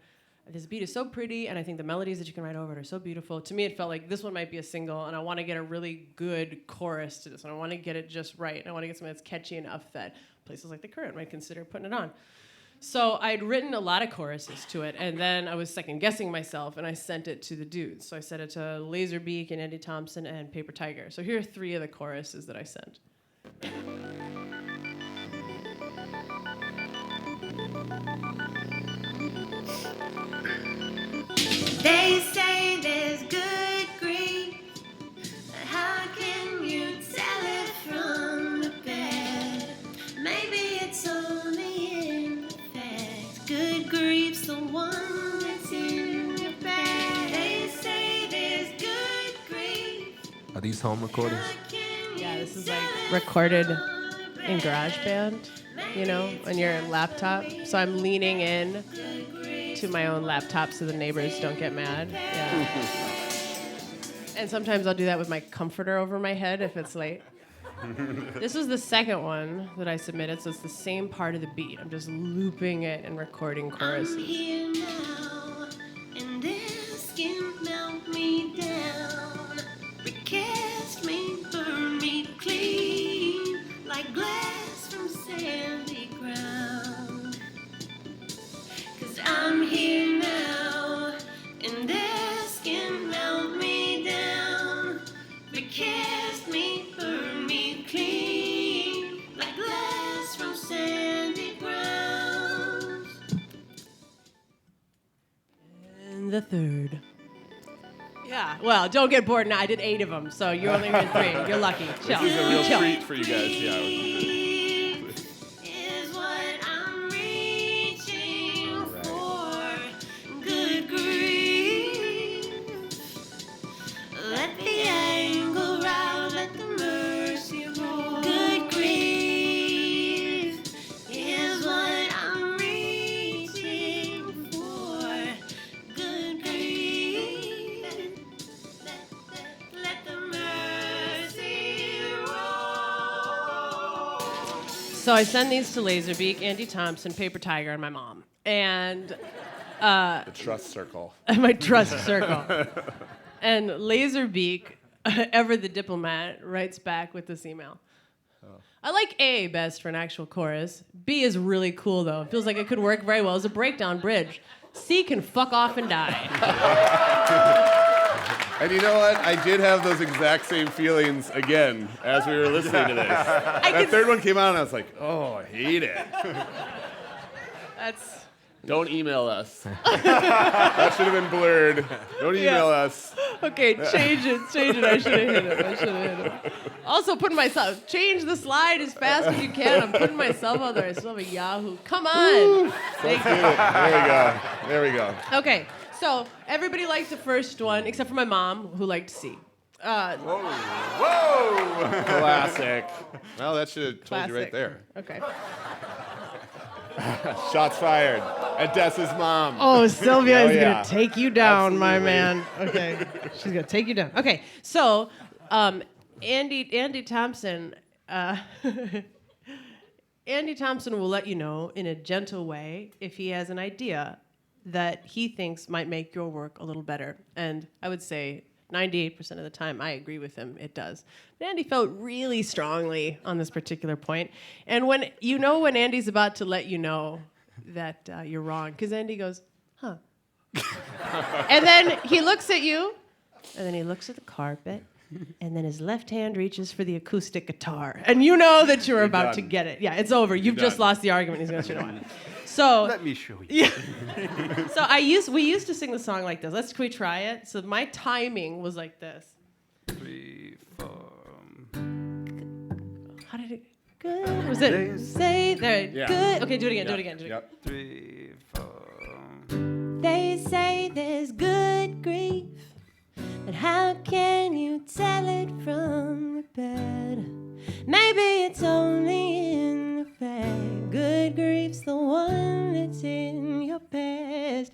this beat is so pretty, and I think the melodies that you can write over it are so beautiful. To me, it felt like this one might be a single, and I want to get a really good chorus to this one. I want to get it just right, and I want to get something that's catchy enough that places like The Current might consider putting it on. So I'd written a lot of choruses to it, and then I was second-guessing myself, and I sent it to the dudes. So I sent it to Lazerbeak and Andy Thompson and Paper Tiger. So here are 3 of the choruses that I sent. They say there's good grief. How can you tell it from the bad? Maybe it's only in effect. Good grief's the one that's in your bag. They say there's good grief. Are these home recordings? Yeah, this is like recorded in GarageBand, you know, on your laptop. So I'm leaning in to my own laptop so the neighbors don't get mad. Yeah. And sometimes I'll do that with my comforter over my head if it's late. This was the second one that I submitted, so it's the same part of the beat. I'm just looping it and recording choruses. I'm here now, and this can melt me down. Recast me, burn me clean, like glass from sandy ground. 'Cause I'm here now, and this can melt me down. Recast me, burn me clean, like glass from sandy ground. And the third. Yeah, well, don't get bored now. I did 8 of them, so you only heard 3. You're lucky. Chill. This is a real Chill. treat for you guys. Yeah. Is what I'm reaching for. Good grief. Let the anger out, let the mercy roll. Good grief is what I'm reaching for. Good grief. Let the mercy roll. So I send these to Lazerbeak, Andy Thompson, Paper Tiger, and my mom. And The trust circle. my trust circle. And Lazerbeak, ever the diplomat, writes back with this email. I like A best for an actual chorus. B is really cool, though. It feels like it could work very well as a breakdown bridge. C can fuck off and die. And you know what? I did have those exact same feelings again as we were listening to this. That third one came out and I was like, oh, I hate it. That's... Don't email us. That should have been blurred. Don't email us. Okay, change it. I should have hit him. Also, putting myself... Change the slide as fast as you can. I'm putting myself out there. I still have a Yahoo. Come on. Thank you. There we go. Okay, so everybody liked the first one, except for my mom, who liked C. Classic. Well, that should have told you right there. Okay. Shots fired at Dessa's mom. Oh, Sylvia Oh, is yeah. going to take you down, my Absolutely. man. Okay. She's going to take you down. Okay, so Andy Thompson... Andy Thompson will let you know in a gentle way if he has an idea that he thinks might make your work a little better. And I would say 98% of the time I agree with him, it does. But Andy felt really strongly on this particular point. And when Andy's about to let you know that you're wrong, because Andy goes, huh. And then he looks at you, and then he looks at the carpet, and then his left hand reaches for the acoustic guitar. And you know that you're about to done. get it. Yeah, it's over. You've just done. lost the argument. He's going to turn it on. So Let me show you. yeah. So we used to sing the song like this. Can we try it? So my timing was like this. 3, 4. How did it? Good. Was it? Say there. Yeah. Good. Okay, do it again. Do it again. Yep. 3, 4. They say there's good grief, but how can you tell it from the bed? Maybe it's only in the bed. Good grief's the one that's in your best.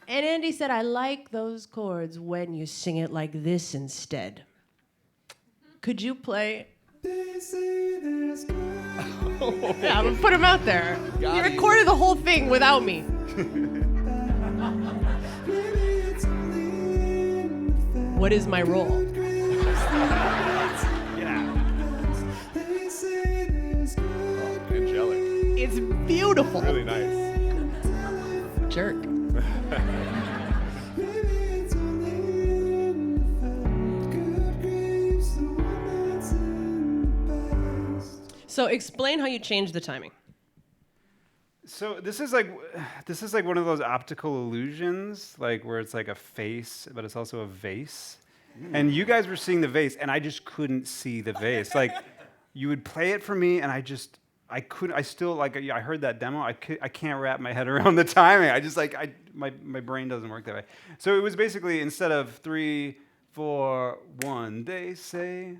And Andy said, I like those chords when you sing it like this instead. Could you play? Yeah, I'm gonna put him out there. He recorded the whole thing without me. What is my role? Angelic. It's beautiful. Really nice. Jerk. So explain how you changed the timing. So this is like one of those optical illusions, like where it's like a face, but it's also a vase. And you guys were seeing the vase, and I just couldn't see the vase. Like, you would play it for me, and I couldn't. I still like. I heard that demo. I can't wrap my head around the timing. I just like. My brain doesn't work that way. So it was basically instead of 3, for one. They say,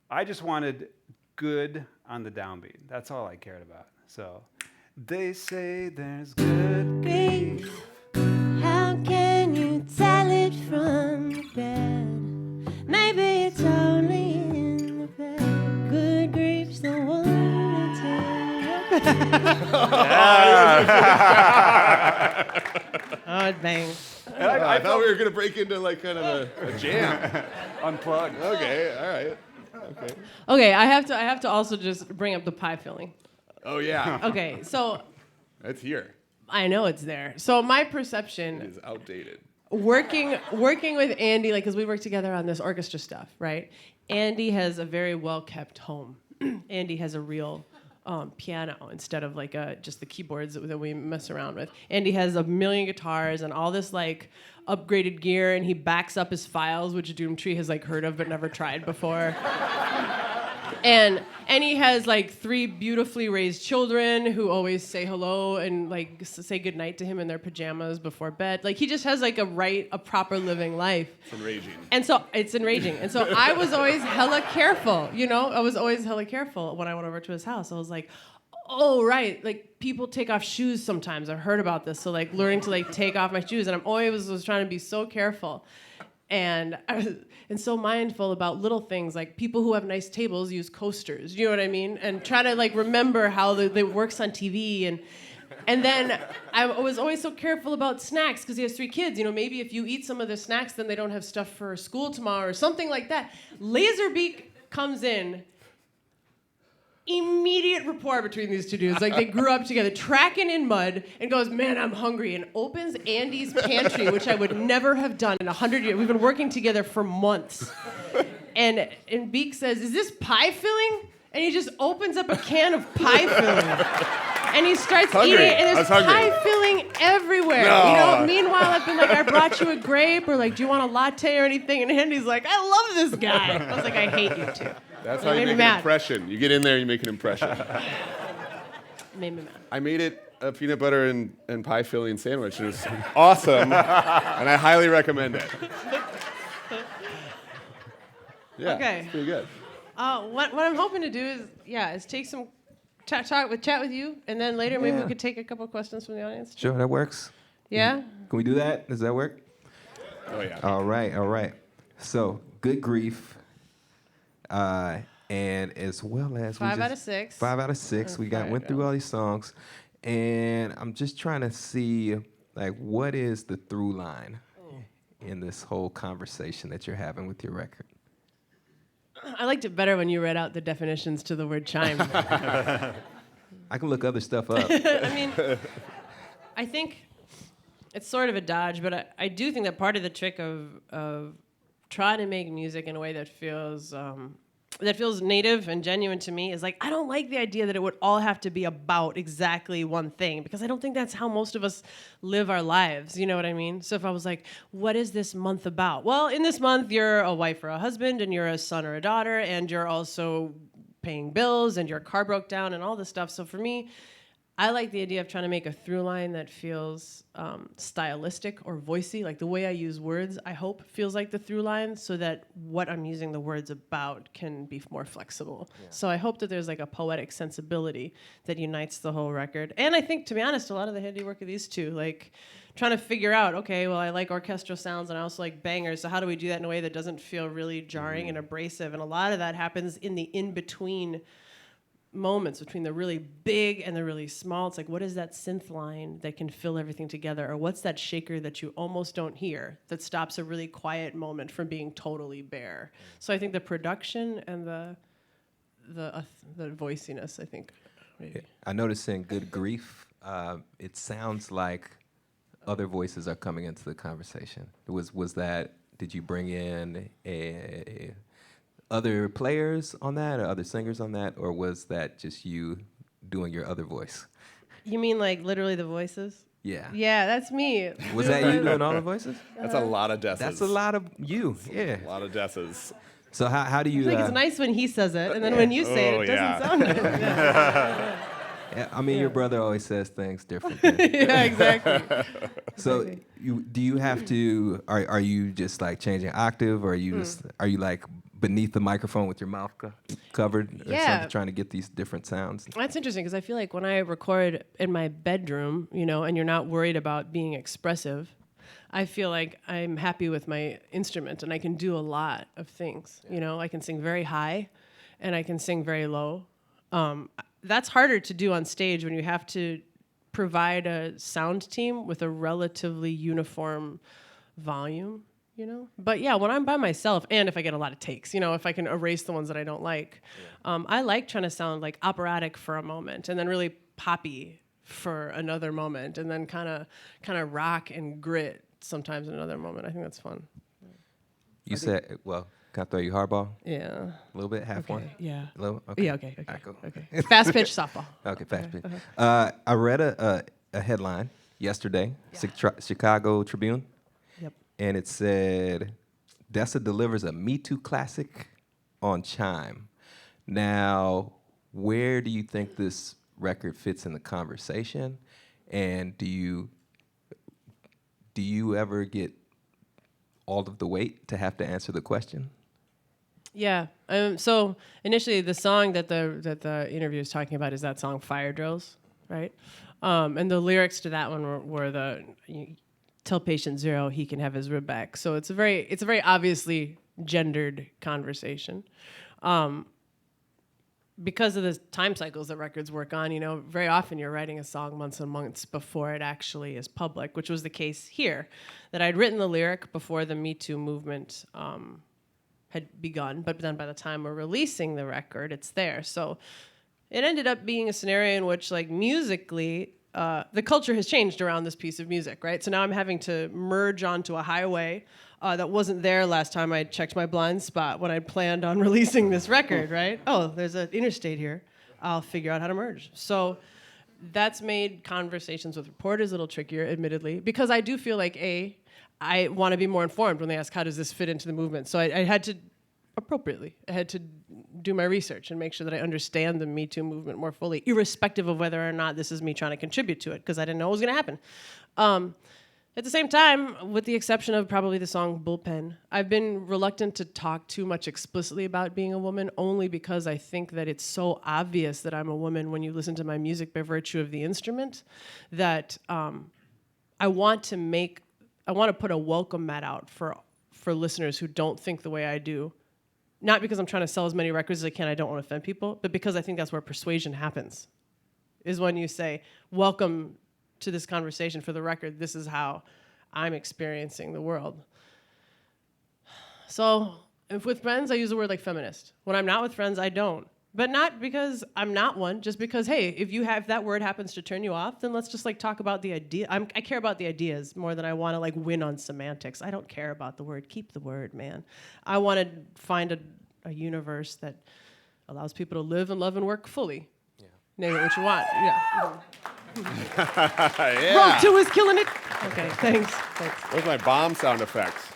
I just wanted good on the downbeat. That's all I cared about. So, they say there's good Grief, how can you tell it from the bed? Maybe it's only in the bed. Good grief's the one to tell. Oh, it bangs. I thought we were gonna break into like kind of a jam. Unplugged. Okay, all right. Okay. Okay, I have to also just bring up the pie filling. Oh yeah. Okay, so It's here. I know it's there. So my It perception, is outdated. working with Andy, like, because we work together on this orchestra stuff, right? Andy has a very well-kept home. Andy has a real piano instead of like just the keyboards that we mess around with. Andy has a million guitars and all this like upgraded gear, and he backs up his files, which Doomtree has like heard of but never tried before. And he has like 3 beautifully raised children who always say hello and like say goodnight to him in their pajamas before bed. Like he just has like a proper living life. It's enraging. And so it's enraging. And so I was always hella careful, you know? I was always hella careful when I went over to his house. I was like, oh, right, like people take off shoes sometimes. I've heard about this. So like learning to like take off my shoes. And I'm always was trying to be so careful. And I was so mindful about little things like people who have nice tables use coasters, you know what I mean? And try to like remember how it works on TV. And then I was always so careful about snacks because he has 3 kids. You know, maybe if you eat some of the snacks, then they don't have stuff for school tomorrow or something like that. Lazerbeak comes in. Immediate rapport between these 2 dudes. Like they grew up together, tracking in mud, and goes, man, I'm hungry, and opens Andy's pantry, which I would never have done in 100 years. We've been working together for months. And Beak says, is this pie filling? And he just opens up a can of pie filling. And he starts eating, and there's pie filling everywhere. No. You know, meanwhile, I've been like, I brought you a grape, or like, do you want a latte or anything? And Andy's like, I love this guy. I was like, I hate you too. That's how you make an impression. You get in there, you make an impression. Made me mad. I made it a peanut butter and pie filling sandwich. It was awesome, and I highly recommend it. Yeah, Okay. it's pretty good. What I'm hoping to do is take some chat with you, and then later maybe we could take a couple questions from the audience. Sure, that works. Yeah? Can we do that? Does that work? Oh yeah. All right. So, good grief. And as well as 5 out of 6. 5 out of 6. We went through all these songs, and I'm just trying to see like what is the through line in this whole conversation that you're having with your record. I liked it better when you read out the definitions to the word chime. I can look other stuff up. I mean, I think it's sort of a dodge, but I do think that part of the trick of trying to make music in a way that feels native and genuine to me is like, I don't like the idea that it would all have to be about exactly one thing, because I don't think that's how most of us live our lives. You know what I mean? So if I was like, what is this month about? Well, in this month, you're a wife or a husband, and you're a son or a daughter, and you're also paying bills, and your car broke down, and all this stuff. So for me, I like the idea of trying to make a through line that feels stylistic or voicey. Like the way I use words, I hope, feels like the through line, so that what I'm using the words about can be more flexible. Yeah. So I hope that there's like a poetic sensibility that unites the whole record. And I think, to be honest, a lot of the handiwork of these 2, like trying to figure out, okay, well, I like orchestral sounds and I also like bangers, so how do we do that in a way that doesn't feel really jarring and abrasive? And a lot of that happens in the in-between moments between the really big and the really small. It's like, what is that synth line that can fill everything together? Or what's that shaker that you almost don't hear that stops a really quiet moment from being totally bare? So I think the production and the voiciness, I think. Maybe. I noticed in Good Grief, it sounds like other voices are coming into the conversation. Was that, did you bring in other players on that, or other singers on that, or was that just you doing your other voice? You mean like literally the voices? Yeah. Yeah, that's me. Was that you doing all the voices? That's a lot of Dessas. That's a lot of you, yeah. A lot of Dessas. So how do you... I think it's nice when he says it, and then when you say it doesn't sound nice. Yeah. Yeah, I mean, your brother always says things different. Yeah, exactly. So do you have to? Are you just like changing octave, or are you are you like beneath the microphone with your mouth covered, or Yeah. something, trying to get these different sounds? That's interesting because I feel like when I record in my bedroom, and you're not worried about being expressive, I feel like I'm happy with my instrument and I can do a lot of things. I can sing very high and I can sing very low. That's harder to do on stage when you have to provide a sound team with a relatively uniform volume. But yeah, when I'm by myself, and if I get a lot of takes, if I can erase the ones that I don't like, I like trying to sound like operatic for a moment, and then really poppy for another moment, and then kind of rock and grit sometimes in another moment. I think that's fun. You said, well, can I throw you hardball? Yeah. A little bit, half Okay. one? Yeah. A little? Okay. Yeah. Okay. All right, cool. Okay. Fast pitch softball. Okay, fast pitch. I read a headline yesterday, Chicago Tribune, Yep. and it said, Dessa delivers a Me Too classic on Chime. Now, where do you think this record fits in the conversation? And do you ever get all of the weight to have to answer the question? Yeah. So initially, the song that the interview is talking about is that song "Fire Drills," right? And the lyrics to that one were "Tell patient zero he can have his rib back." So it's a very obviously gendered conversation. Because of the time cycles that records work on, very often you're writing a song months and months before it actually is public, which was the case here. That I'd written the lyric before the Me Too movement had begun, but then by the time we're releasing the record, it's there. So it ended up being a scenario in which, like, musically, the culture has changed around this piece of music, right? So now I'm having to merge onto a highway that wasn't there last time I checked my blind spot when I planned on releasing this record, right? Oh, there's an interstate here. I'll figure out how to merge. So that's made conversations with reporters a little trickier, admittedly, because I do feel like, I want to be more informed when they ask, how does this fit into the movement? So I had to, appropriately, I had to do my research and make sure that I understand the Me Too movement more fully, irrespective of whether or not this is me trying to contribute to it, because I didn't know it was going to happen. At the same time, with the exception of probably the song Bullpen, I've been reluctant to talk too much explicitly about being a woman, only because I think that it's so obvious that I'm a woman when you listen to my music by virtue of the instrument, that I want to put a welcome mat out for listeners who don't think the way I do. Not because I'm trying to sell as many records as I can, I don't want to offend people, but because I think that's where persuasion happens, is when you say, welcome to this conversation. For the record, this is how I'm experiencing the world. So if with friends, I use the word like feminist. When I'm not with friends, I don't. But not because I'm not one, just because, hey, if that word happens to turn you off, then let's just like talk about the idea. I care about the ideas more than I want to like win on semantics. I don't care about the word. Keep the word, man. I want to find a universe that allows people to live and love and work fully. Yeah. Name it what you want. Yeah. Yeah. Roll 2 is killing it. Okay, thanks. Those are my bomb sound effects.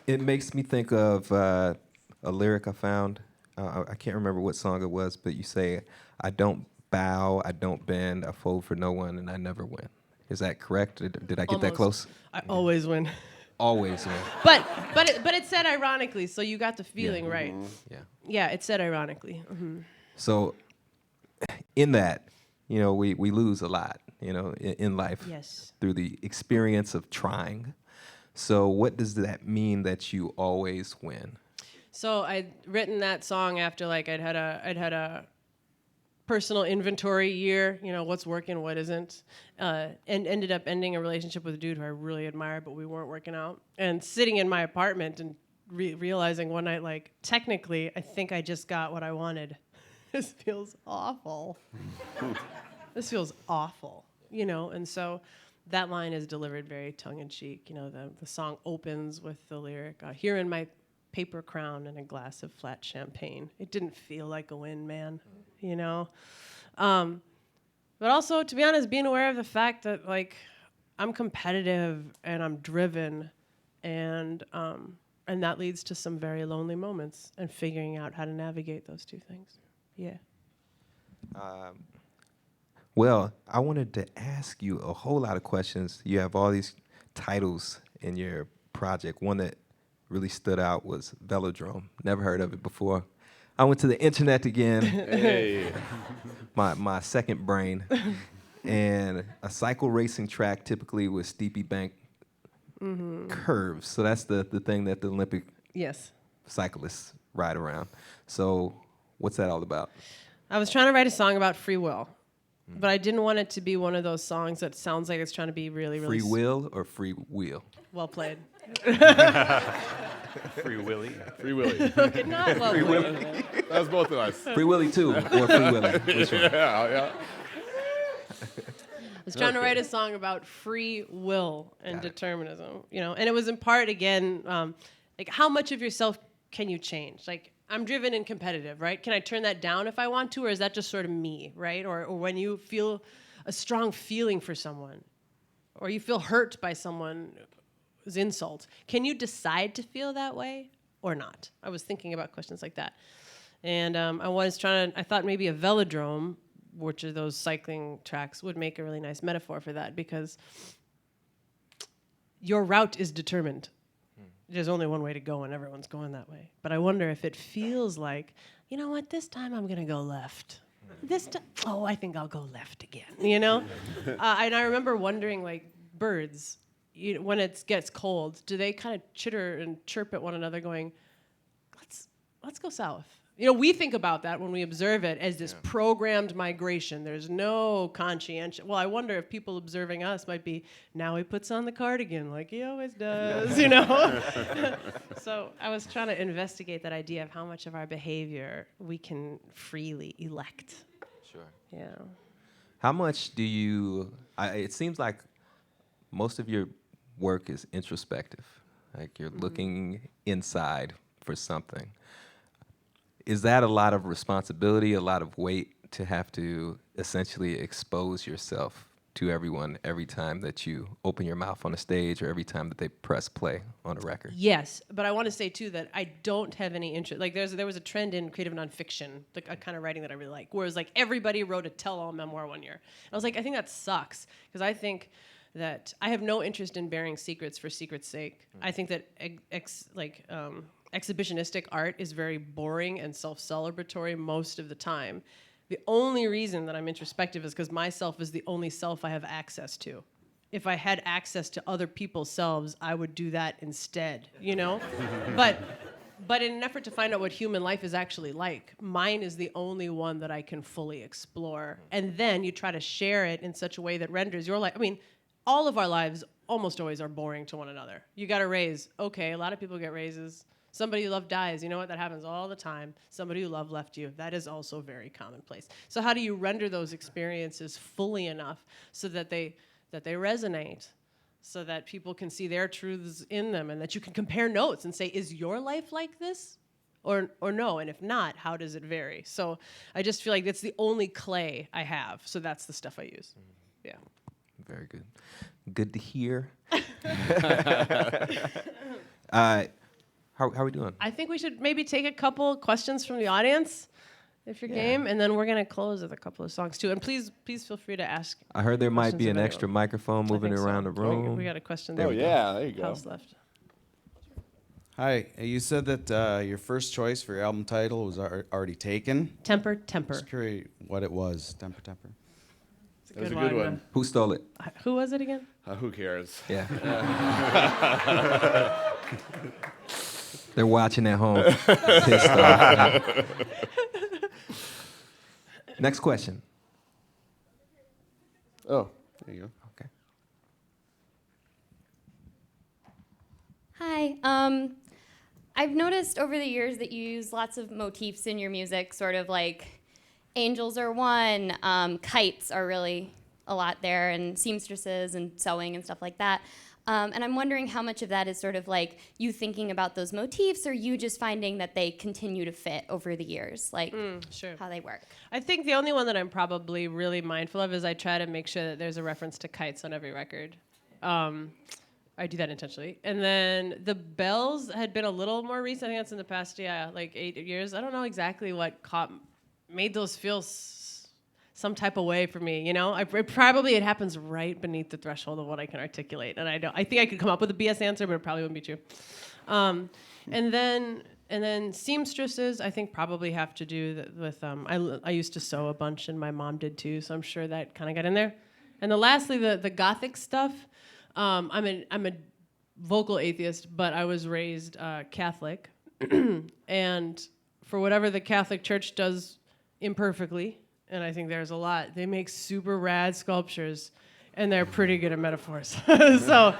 It makes me think of a lyric I found. I can't remember what song it was, but you say, I don't bow, I don't bend, I fold for no one, and I never win. Is that correct? Did I get that close? I always win. Always win. But it said ironically, so you got the feeling right. Yeah. Yeah, it said ironically. Mm-hmm. So in that, we lose a lot, in life. Yes. Through the experience of trying. So what does that mean that you always win? So I'd written that song after like I'd had a personal inventory year, what's working, what isn't, and ended up ending a relationship with a dude who I really admired, but we weren't working out. And sitting in my apartment and realizing one night, like, technically, I think I just got what I wanted. This feels awful. This feels awful, and so that line is delivered very tongue-in-cheek. The song opens with the lyric, here in my paper crown and a glass of flat champagne. It didn't feel like a win, man, But also, to be honest, being aware of the fact that, like, I'm competitive and I'm driven, and that leads to some very lonely moments, and figuring out how to navigate those two things. Yeah. Well, I wanted to ask you a whole lot of questions. You have all these titles in your project. One that really stood out was Velodrome. Never heard of it before. I went to the internet again, Hey. my second brain, and a cycle racing track typically with steepy bank curves. So that's the thing that the Olympic Yes. cyclists ride around. So what's that all about? I was trying to write a song about free will, but I didn't want it to be one of those songs that sounds like it's trying to be really, really Free will or free wheel? well played. Free Willy. Free Willy. Okay, not well played. That was both of us. Free Willy 2 or Free Willy? Which one? Yeah. I was trying to write a song about free will and Got it. determinism, and it was in part, again, like how much of yourself can you change? Like, I'm driven and competitive, right? Can I turn that down if I want to, or is that just sort of me, right? Or when you feel a strong feeling for someone, or you feel hurt by someone's insult, can you decide to feel that way or not? I was thinking about questions like that. And I thought maybe a velodrome, which are those cycling tracks, would make a really nice metaphor for that, because your route is determined. There's only one way to go, and everyone's going that way. But I wonder if it feels like, you know what, this time I'm going to go left. This time, I think I'll go left again, and I remember wondering, like, birds, when it gets cold, do they kind of chitter and chirp at one another going, let's go south? We think about that when we observe it as this programmed migration. There's no conscientious. Well, I wonder if people observing us might be, now he puts on the cardigan like he always does, So I was trying to investigate that idea of how much of our behavior we can freely elect. Sure. Yeah. How much do you, it seems like most of your work is introspective. Like you're looking inside for something. Is that a lot of responsibility, a lot of weight to have to essentially expose yourself to everyone every time that you open your mouth on a stage or every time that they press play on a record? Yes, but I want to say, too, that I don't have any interest. Like, there was a trend in creative nonfiction, the kind of writing that I really like, whereas, like, everybody wrote a tell-all memoir one year. And I was like, I think that sucks, because I think that I have no interest in bearing secrets for secret's sake. I think that exhibitionistic art is very boring and self-celebratory most of the time. The only reason that I'm introspective is because myself is the only self I have access to. If I had access to other people's selves, I would do that instead, But in an effort to find out what human life is actually like, mine is the only one that I can fully explore. And then you try to share it in such a way that renders your life. I mean, all of our lives almost always are boring to one another. You got a raise. Okay, a lot of people get raises. Somebody you love dies. You know what? That happens all the time. Somebody you love left you. That is also very commonplace. So how do you render those experiences fully enough so that they resonate, so that people can see their truths in them, and that you can compare notes and say, is your life like this? Or no? And if not, how does it vary? So I just feel like that's the only clay I have. So that's the stuff I use. Yeah. Very good. Good to hear. How are we doing? I think we should maybe take a couple questions from the audience, if you're game, and then we're going to close with a couple of songs, too. And please feel free to ask. I heard there might be questions an of extra anyone. microphone I moving think so. around the room. We got a question Oh, there. yeah, there you go. House left. Hi, you said that your first choice for your album title was already taken. Temper. Just curious what it was. Temper. It's That was a good line, one. Who stole it? man. Who was it again? Who cares? Yeah. They're watching at home. Pissed off. Next question. Oh, there you go. Okay. Hi. I've noticed over the years that you use lots of motifs in your music, sort of like angels are one, kites are really a lot there, and seamstresses and sewing and stuff like that. And I'm wondering how much of that is sort of like you thinking about those motifs, or you just finding that they continue to fit over the years, like Sure. how they work. I think the only one that I'm probably really mindful of is I try to make sure that there's a reference to kites on every record. I do that intentionally. And then the bells had been a little more recent. I think that's in the past, like 8 years. I don't know exactly what made those feel some type of way for me, you know? It happens right beneath the threshold of what I can articulate, and I think I could come up with a BS answer, but it probably wouldn't be true. And then seamstresses, I think probably have to do with I used to sew a bunch, and my mom did too, so I'm sure that kind of got in there. And then lastly, the Gothic stuff. I'm a vocal atheist, but I was raised Catholic, and for whatever the Catholic Church does imperfectly, and I think there's a lot, they make super rad sculptures, and they're pretty good at metaphors. So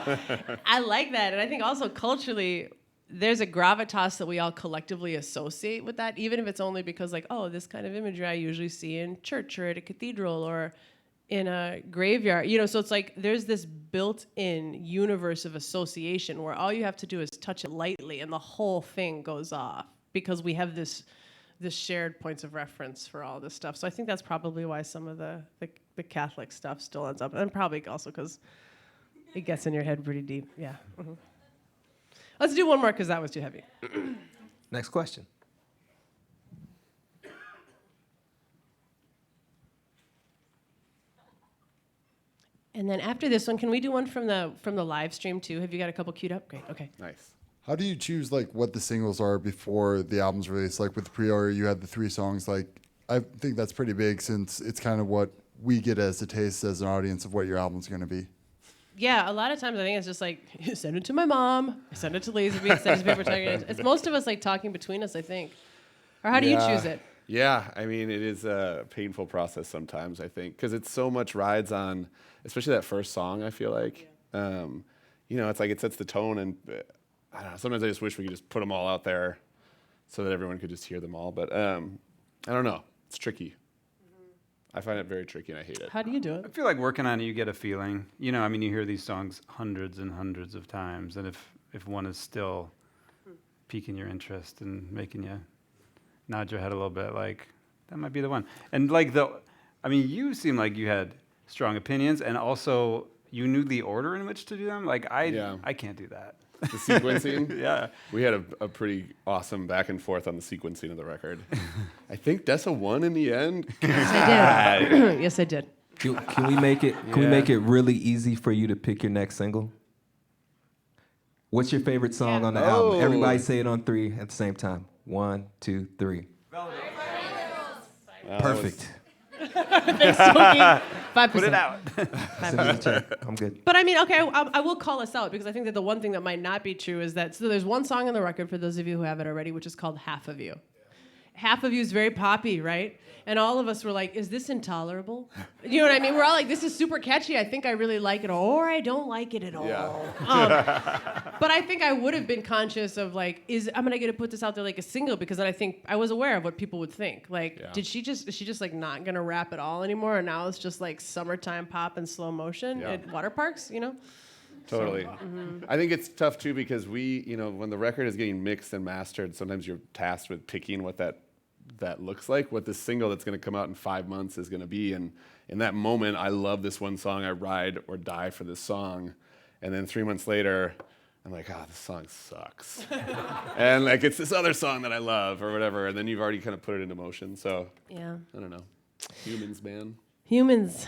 I like that, and I think also culturally, there's a gravitas that we all collectively associate with that, even if it's only because, like, oh, this kind of imagery I usually see in church or at a cathedral or in a graveyard. You know, so it's like there's this built-in universe of association where all you have to do is touch it lightly and the whole thing goes off because we have this shared points of reference for all this stuff. So I think that's probably why some of the Catholic stuff still ends up, and probably also because it gets in your head pretty deep. Yeah. Mm-hmm. Let's do one more because that was too heavy. Next question. And then after this one, can we do one from the live stream too? Have you got a couple queued up? Great. Okay. Nice. How do you choose like what the singles are before the album's released? Like with the pre-order, you had the 3 songs. Like I think that's pretty big since it's kind of what we get as a taste as an audience of what your album's going to be. Yeah, a lot of times I think it's just like, send it to my mom, send it to Lazerbeak, send it to Paper Tiger. It's most of us like talking between us, I think. Or how do you choose it? Yeah, I mean, it is a painful process sometimes, I think, because it's so much rides on, especially that first song, I feel like. You know, it's like it sets the tone, and I don't know, sometimes I just wish we could just put them all out there so that everyone could just hear them all. But I don't know. It's tricky. I find it very tricky, and I hate it. How do you do I it? feel like working on it, you get a feeling. You know, I mean, you hear these songs hundreds and hundreds of times, and if one is still piquing your interest and making you nod your head a little bit, like, that might be the one. And like you seem like you had strong opinions, and also you knew the order in which to do them. Like, I can't do that. The sequencing? Yeah. We had a pretty awesome back and forth on the sequencing of the record. I think Dessa won in the end. Yes, I did. Yes, I did. Can we make it? Can we make it really easy for you to pick your next single? What's your favorite song on the album? Everybody say it on 3 at the same time. 1, 2, 3. Perfect. Thanks, Smokey. 5%. Put it out. Send me the check. I'm good. But I mean, okay, I will call us out because I think that the one thing that might not be true is that, so there's one song on the record, for those of you who have it already, which is called Half of You. Half of You is very poppy, right? And all of us were like, is this intolerable? You know what I mean? We're all like, this is super catchy. I think I really like it, or I don't like it at all. Yeah. But I think I would have been conscious of like, I'm gonna get to put this out there like a single, because then I think I was aware of what people would think. Like, is she just like not gonna rap at all anymore? And now it's just like summertime pop in slow motion at water parks, you know? Totally. I think it's tough too because when the record is getting mixed and mastered, sometimes you're tasked with picking what that looks like, what this single that's going to come out in 5 months is going to be. And in that moment, I love this one song. I ride or die for this song. And then 3 months later, I'm like, this song sucks. And like, it's this other song that I love or whatever. And then you've already kind of put it into motion. So yeah, I don't know. Humans, man. Humans.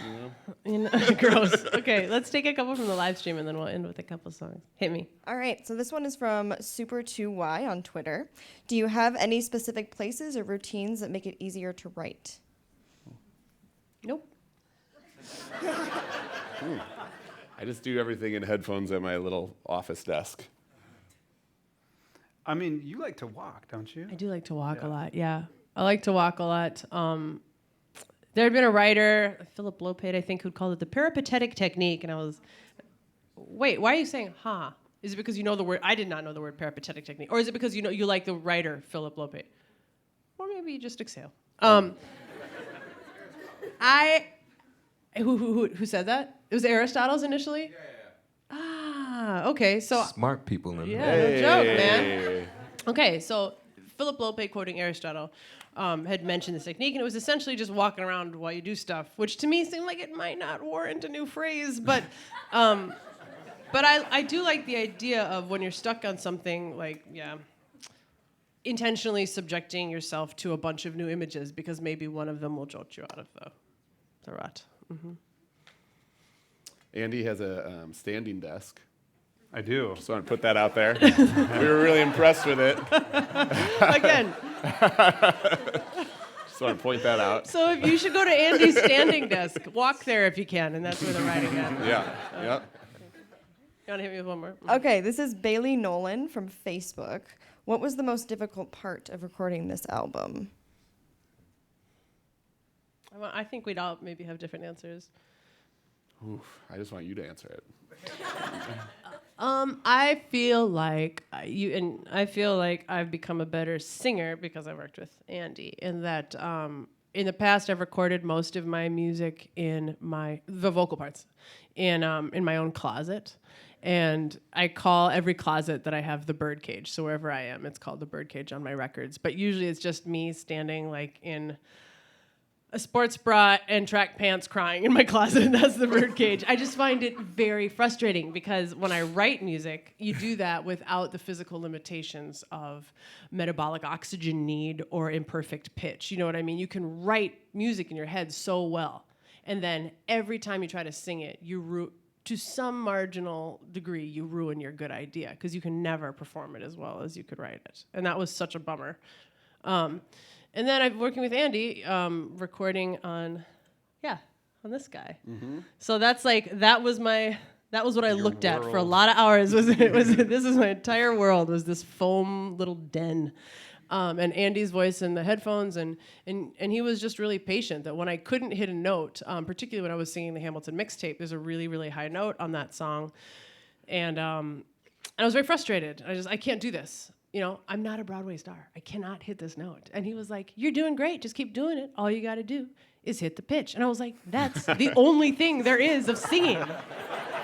Gross. Okay, let's take a couple from the live stream and then we'll end with a couple songs. Hit me. All right, so this one is from Super2Y on Twitter. Do you have any specific places or routines that make it easier to write? Nope. I just do everything in headphones at my little office desk. I mean, you like to walk, don't you? I do like to walk a lot, yeah. I like to walk a lot. There had been a writer, Philip Lopate, I think, who called it the peripatetic technique, and I was, wait, why are you saying ha? Is it because you know the word? I did not know the word peripatetic technique. Or is it because you like the writer, Philip Lopate? Or maybe you just exhale. Who said that? It was Aristotle's initially? Yeah. Okay, so. Smart people in Yeah, there. no joke, man. Okay, so Philip Lopate, quoting Aristotle, had mentioned this technique, and it was essentially just walking around while you do stuff, which to me seemed like it might not warrant a new phrase, but I do like the idea of when you're stuck on something, like, intentionally subjecting yourself to a bunch of new images, because maybe one of them will jolt you out of the the rut. Mm-hmm. Andy has a standing desk. I do. Just want to put that out there. We were really impressed with it. Again. Just want to point that out. So if you should go to Andy's standing desk. Walk there if you can, and that's where the writing happens. Yeah, yeah. You want to hit me with one more? Okay, this is Bailey Nolan from Facebook. What was the most difficult part of recording this album? I think we'd all maybe have different answers. Oof, I just want you to answer it. I feel like I feel like I've become a better singer because I worked with Andy. In that, in the past, I've recorded most of my music in the vocal parts in my own closet, and I call every closet that I have the birdcage. So wherever I am, it's called the birdcage on my records. But usually, it's just me standing like in a sports bra and track pants crying in my closet, and that's the birdcage. I just find it very frustrating because when I write music, you do that without the physical limitations of metabolic oxygen need or imperfect pitch. You know what I mean? You can write music in your head so well, and then every time you try to sing it, to some marginal degree, you ruin your good idea because you can never perform it as well as you could write it. And that was such a bummer. And then I'm working with Andy, recording on this guy. Mm-hmm. So that's that was what I looked at for a lot of hours. This is my entire world, was this foam little den. And Andy's voice in the headphones, and he was just really patient that when I couldn't hit a note, particularly when I was singing the Hamilton mixtape, there's a really, really high note on that song. And I was very frustrated. I can't do this. You know, I'm not a Broadway star. I cannot hit this note. And he was like, you're doing great. Just keep doing it. All you got to do is hit the pitch. And I was like, that's the only thing there is of singing.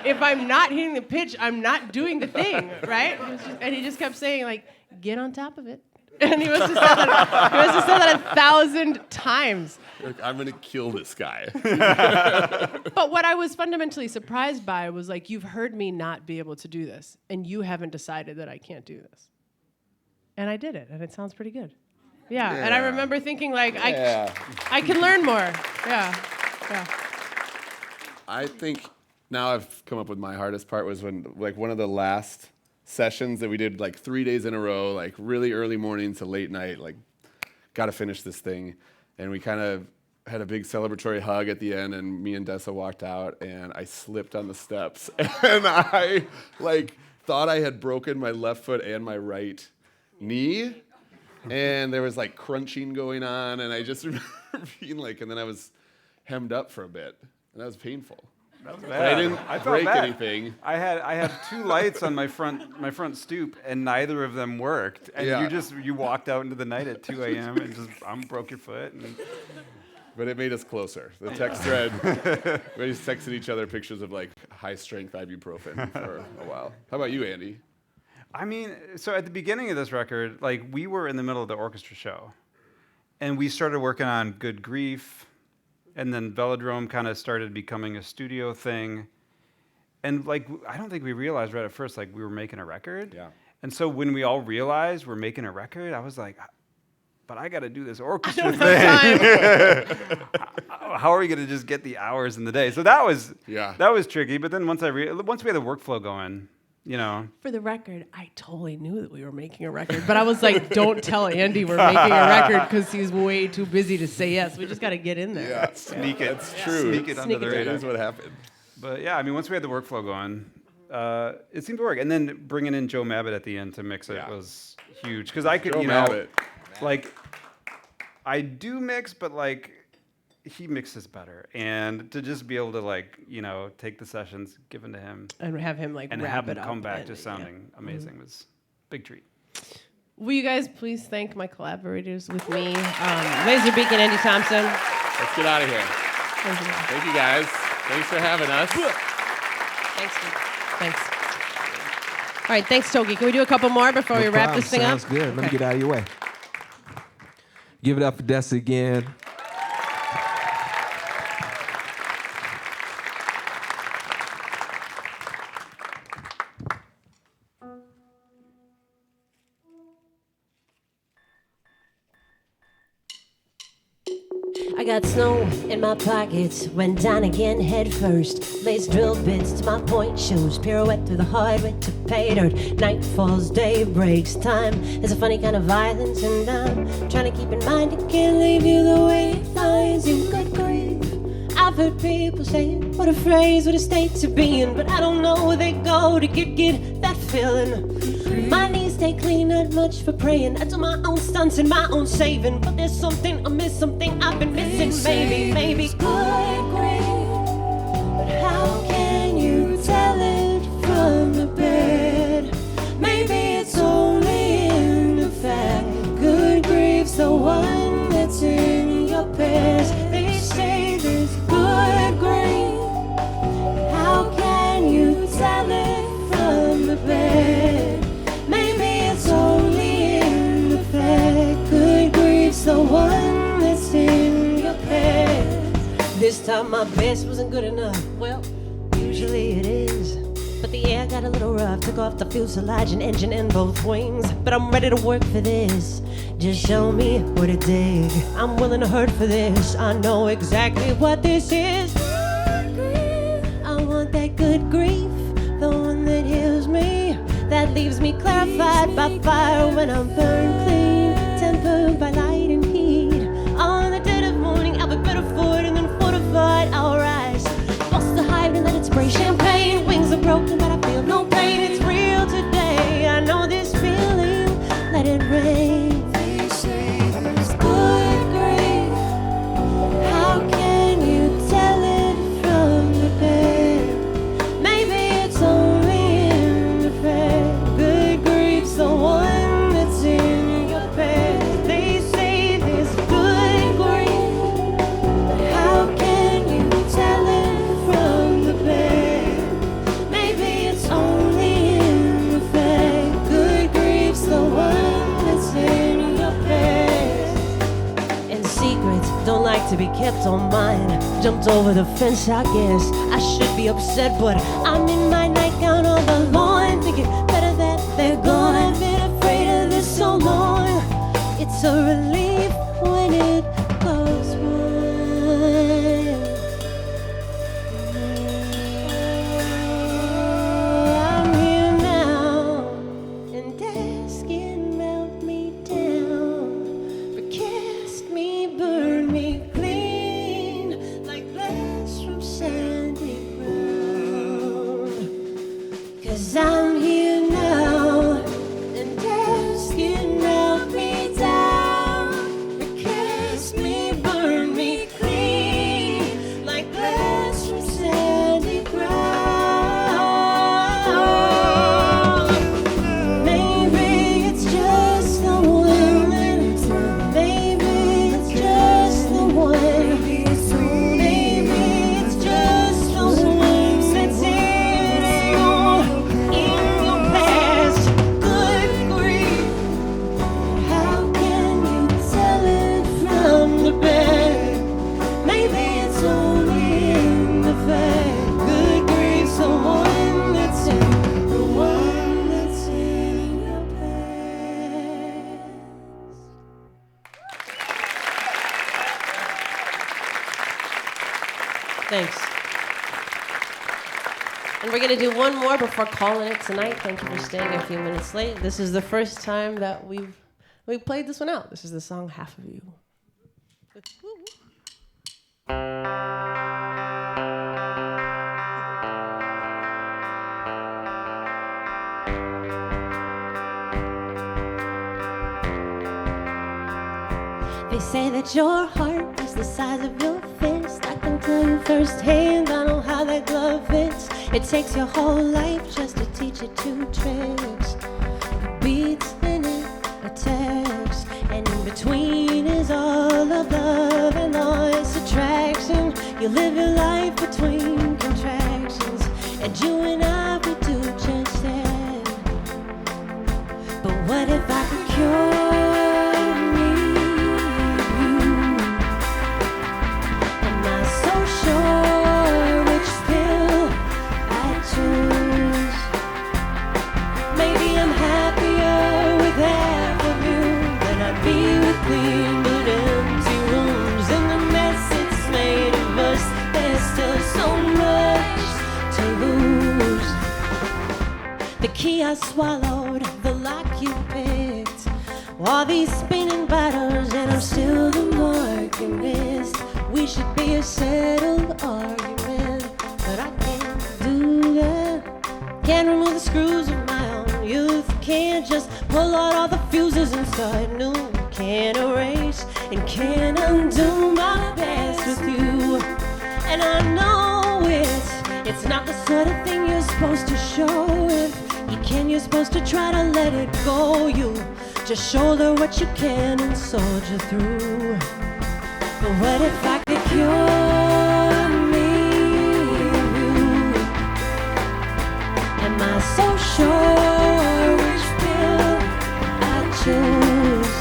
If I'm not hitting the pitch, I'm not doing the thing, right? And he just kept saying, like, get on top of it. And he must have said that 1,000 times. Like, I'm going to kill this guy. But what I was fundamentally surprised by was, like, you've heard me not be able to do this, and you haven't decided that I can't do this. And I did it, and it sounds pretty good. Yeah. And I remember thinking, like, I can learn more. Yeah. I think now I've come up with my hardest part was when, like, one of the last sessions that we did, like, 3 days in a row, like, really early morning to late night, like, got to finish this thing. And we kind of had a big celebratory hug at the end, and me and Dessa walked out, and I slipped on the steps. And I, like, thought I had broken my left foot and my right knee, and there was like crunching going on, and I just remember being like, and then I was hemmed up for a bit, and that was painful. That was But bad. I didn't break anything. I had 2 lights on my front stoop, and neither of them worked. And you walked out into the night at 2 a.m. and just broke your foot. But it made us closer. The text thread, we just texted each other pictures of like high strength ibuprofen for a while. How about you, Andy? I mean, so at the beginning of this record, like, we were in the middle of the orchestra show, and we started working on Good Grief, and then Velodrome kind of started becoming a studio thing, and like, I don't think we realized right at first, like, we were making a record. Yeah. And so when we all realized we're making a record, I was like, but I got to do this orchestra thing. How are we going to just get the hours in the day? So that was tricky. But then once we had the workflow going, you know. For the record, I totally knew that we were making a record, but I was like, don't tell Andy we're making a record because he's way too busy to say yes. We just got to get in there. Yeah, sneak it. It's true. Sneak it under the radar. That is what happened. But yeah, I mean, once we had the workflow going, it seemed to work. And then bringing in Joe Mabbitt at the end to mix it was huge. Because I could, Joe Mabbitt. Like, I do mix, but like, he mixes better, and to just be able to, like, you know, take the sessions given to him and have him like and wrap have it him up come back and, just sounding amazing was a big treat. Will you guys please thank my collaborators with me, Lazerbeak and Andy Thompson. Let's get out of here. Thank you guys. Thanks for having us. Thanks. All right, thanks, Togi. Can we do a couple more before we wrap this thing up? Sounds good. Let me get out of your way. Give it up for Dessa again. I got snow in my pockets, went down again head first. Lace drill bits to my point shoes, pirouette through the hardwood to pay dirt. Night falls, day breaks, time is a funny kind of violence, and I'm trying to keep in mind it can't leave you the way it finds you. Good grief, I've heard people say what a phrase, what a state to be in, but I don't know where they go to get that feeling. My knees stay clean, not much for praying. I do my own stunts and my own saving, but there's something I miss, something I've been missing. Maybe good grief, but how can you tell it from the bed? Maybe it's only in the fact. Good grief's the one that's in your past. They say there's good grief. How can you tell it from the bed? Maybe it's only in the fact. Good grief's the one that's in your past. This time my best wasn't good enough. Well, usually it is. But the air got a little rough. Took off the fuselage and engine and both wings. But I'm ready to work for this. Just show me what to dig. I'm willing to hurt for this. I know exactly what this is. I want that good grief, the one that heals me, that leaves me clarified by fire when I'm burned clean, tempered by light and heat. On the dead of morning, I'll be better for it and then fortified. I'll rise, bust the hive and let it spray champagne. Wings are broken, but I feel no pain. It's real today. I know this feeling. Let it rain. They say there's good grief. How can you tell it from the bed? Maybe it's only in the bed. Good grief's the one that's in your bed. They say there's good grief. How can you tell it from the bed? Maybe it's only in the bed. Good grief's the one that's in your bed. And secrets don't like to be kept on mine. Jumped over the fence, I guess. I should be upset, but I'm in my nightgown on the lawn, thinking better that they're gone. I've been afraid of this so long. It's a relief when it goes wrong. I'm here now, and desk can melt me down, but cast me, burn me clean, like glass from sandy ground. 'Cause I'm here now, and desk can melt me down, but cast me, burn me clean, like glass from sandy ground. Maybe it's just the one. Maybe it's just the one. Maybe it's just the one that's in your past. Good grief. How can you tell it from the bed? Maybe it's only in the fact. Good grief's the one that's in your past. Thanks. And we're gonna do one more before calling it tonight. Thank you for staying a few minutes late. This is the first time that we've played this one out. This is the song Half of You. They say that your heart is the size of your fist. I can tell you firsthand, I know how that glove fits. It takes your whole life just to teach you two tricks. A beats in it, a text, and in between is all of love and noise attraction. You live your life between contractions, and you and I, we do just that. But what if I could cure? Clean but empty rooms in the mess The key I swallowed, the lock you picked. All these spinning battles, and I'm still the mark you missed. We should be a settled argument, but I can't do that. Can't remove the screws of my own youth. Can't just pull out all the fuses and start new. Can't erase and can't undo my past with you. And I know it's not the sort of thing you're supposed to show. If you can, you're supposed to try to let it go. You just shoulder what you can and soldier through. But what if I could cure me of you? Am I so sure which pill I choose?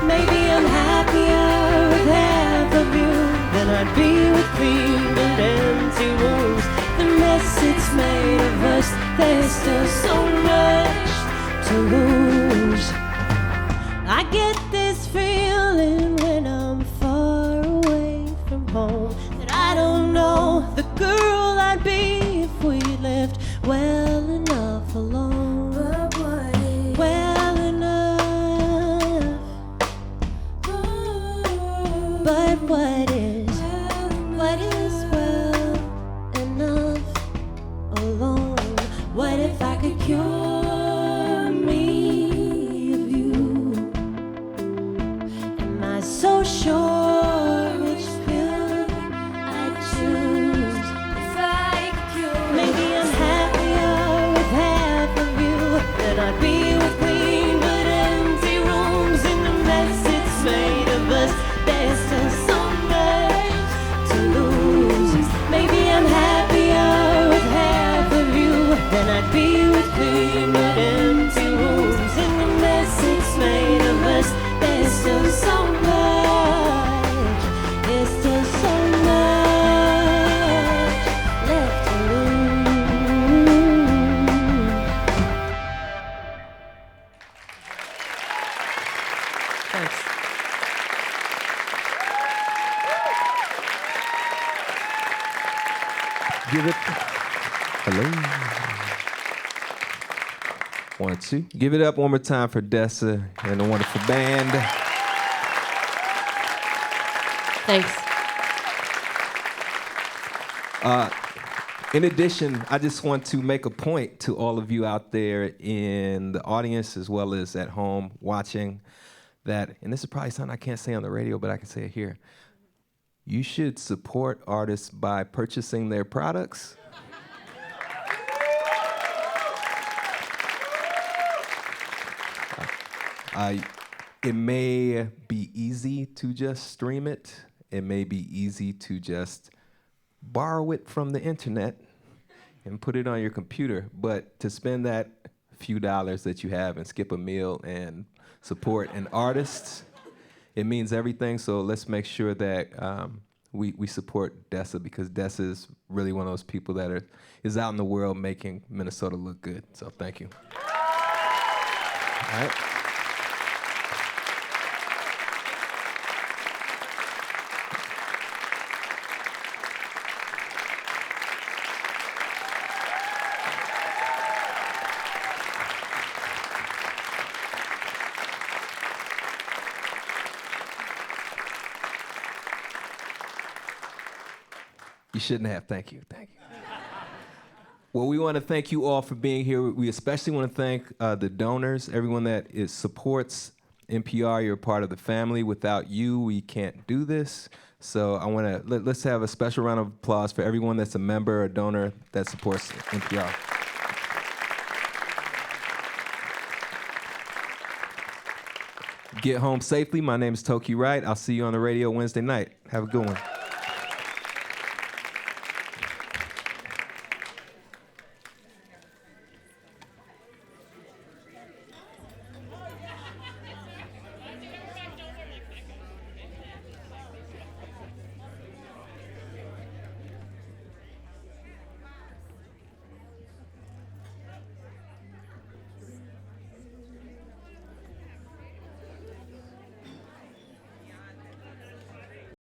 Maybe I'm happier with half of you than I'd be with clean but empty rooms. The mess it's made of us, there's still so much to lose. I get this feeling when I'm far away from home, that I don't know the girl I'd be if we lived well enough alone. But what is well enough? But what is well enough alone? What if I could cure me of you? Am I so sure which pill I choose? If I could cure, maybe I'm happier with half of you than I'd be with clean but empty rooms. In the mess it's made of us, there's still so much to lose. Maybe I'm happier with half of you than I'd be with clean but empty rooms. In the mess it's made of us, there's still so much. There's still so much left to lose. Thanks. Give it. Hello. 1, 2. Give it up one more time for Dessa and the wonderful band. Thanks. In addition, I just want to make a point to all of you out there in the audience as well as at home watching that, and this is probably something I can't say on the radio, but I can say it here. You should support artists by purchasing their products. It may be easy to just stream it. It may be easy to just borrow it from the internet and put it on your computer. But to spend that few dollars that you have and skip a meal and support an artist, it means everything. So let's make sure that we support Dessa, because Dessa is really one of those people that is out in the world making Minnesota look good. So thank you. All right. You shouldn't have. Thank you. Thank you. Well, we want to thank you all for being here. We especially want to thank the donors, everyone that supports NPR. You're a part of the family. Without you, we can't do this. So I want to let's have a special round of applause for everyone that's a member or donor that supports NPR. Get home safely. My name is Toki Wright. I'll see you on the radio Wednesday night. Have a good one.